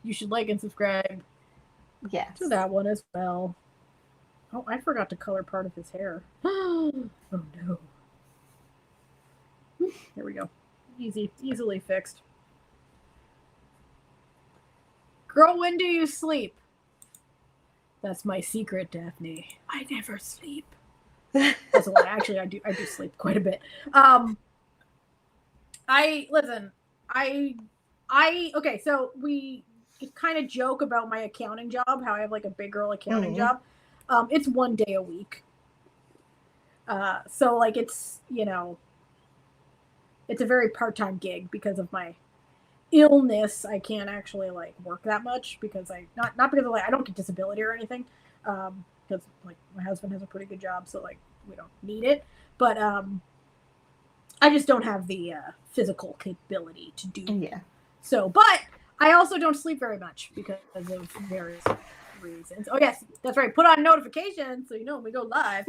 you should like and subscribe to that one as well. Oh, I forgot to color part of his hair. Oh no. There we go. Easily fixed. Girl, when do you sleep? That's my secret, Daphne. I never sleep. That's a lie. Actually, I do sleep quite a bit. Okay, so we kind of joke about my accounting job, how I have like a big girl accounting job. It's 1 day a week. So like it's a very part-time gig because of my illness. I can't actually like work that much because not because of like I don't get disability or anything. Because like my husband has a pretty good job, so like we don't need it. But I just don't have the physical capability to do. Yeah. So, but I also don't sleep very much because of various reasons. Oh yes, that's right. Put on notifications so you know when we go live.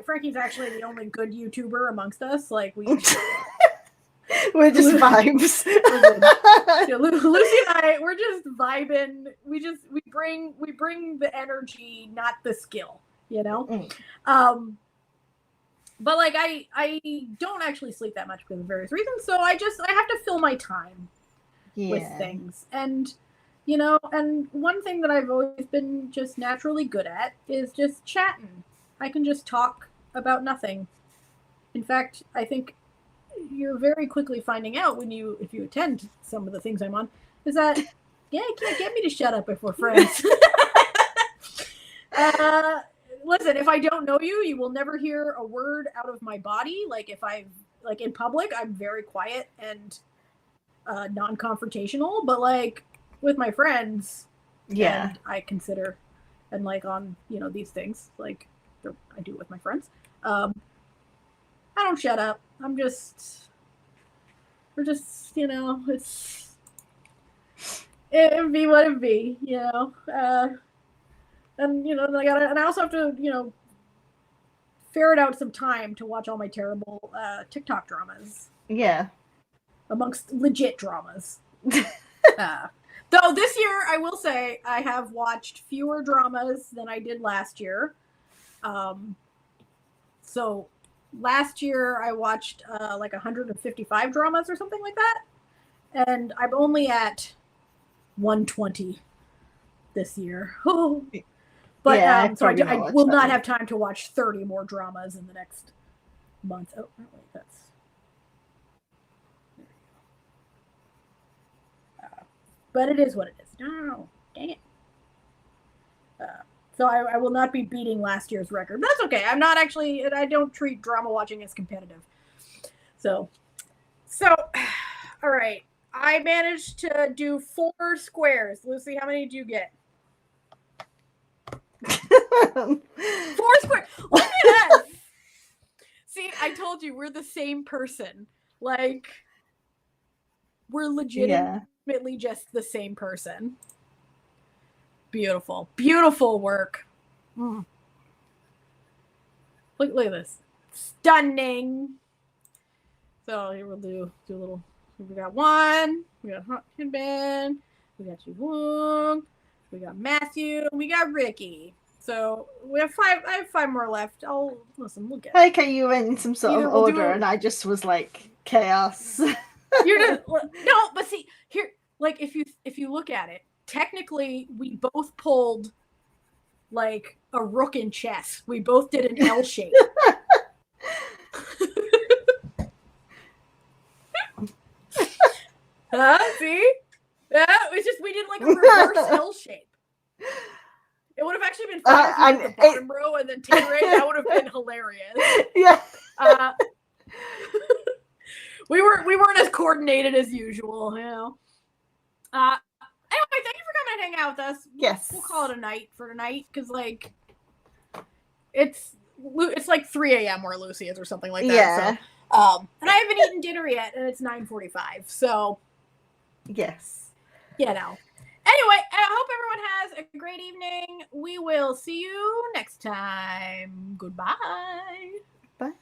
Frankie's actually the only good YouTuber amongst us. Like we're just vibes. Lucy and I, we're just vibing. We bring the energy, not the skill. You know. But like I don't actually sleep that much because of various reasons. So I have to fill my time with things. And you know, and one thing that I've always been just naturally good at is just chatting. I can just talk about nothing. In fact, I think you're very quickly finding out if you attend some of the things I'm on, is that you can't get me to shut up if we're friends. Listen, if I don't know you, you will never hear a word out of my body. Like if in public, I'm very quiet and non-confrontational, but like with my friends, and I consider, and like on, you know, these things, like I do with my friends, I don't shut up. We're just, you know, it be what it be, you know, and you know, and I also have to, you know, ferret out some time to watch all my terrible TikTok dramas. Yeah. Amongst legit dramas. Though this year, I will say, I have watched fewer dramas than I did last year. So last year I watched like 155 dramas or something like that. And I'm only at 120 this year. But so I will not have time to watch 30 more dramas in the next month. Oh, wait, that's... but it is what it is. No, dang it. So I will not be beating last year's record. But that's okay. I'm not actually, I don't treat drama watching as competitive. So, all right. I managed to do 4 squares. Lucy, how many did you get? 4 squares. Look at us. See, I told you, we're the same person. Like, we're legitimately just the same person. Beautiful. Beautiful work. Look at this. Stunning. So here we'll do a little. We got 1. We got Hot Ben. We got Wong. We got Matthew. We got Ricky. So we have 5. I have 5 more left. We'll get. Like how you went in some sort of order, and I just was like chaos. You're just, no, but see here, like if you look at it, technically we both pulled like a rook in chess. We both did an L shape. See? Yeah, it's just we did like a reverse L shape. It would have actually been fun if we did the bottom row and then Tigray. That would have been hilarious. Yeah. We weren't as coordinated as usual, you know. Anyway, thank you for coming and hanging out with us. Yes. We'll call it a night for tonight because like it's like 3 a.m. where Lucy is or something like that. Yeah. So, and I haven't eaten dinner yet, and it's 9:45. So yes. You know. Anyway, I hope everyone has a great evening. We will see you next time. Goodbye. Bye.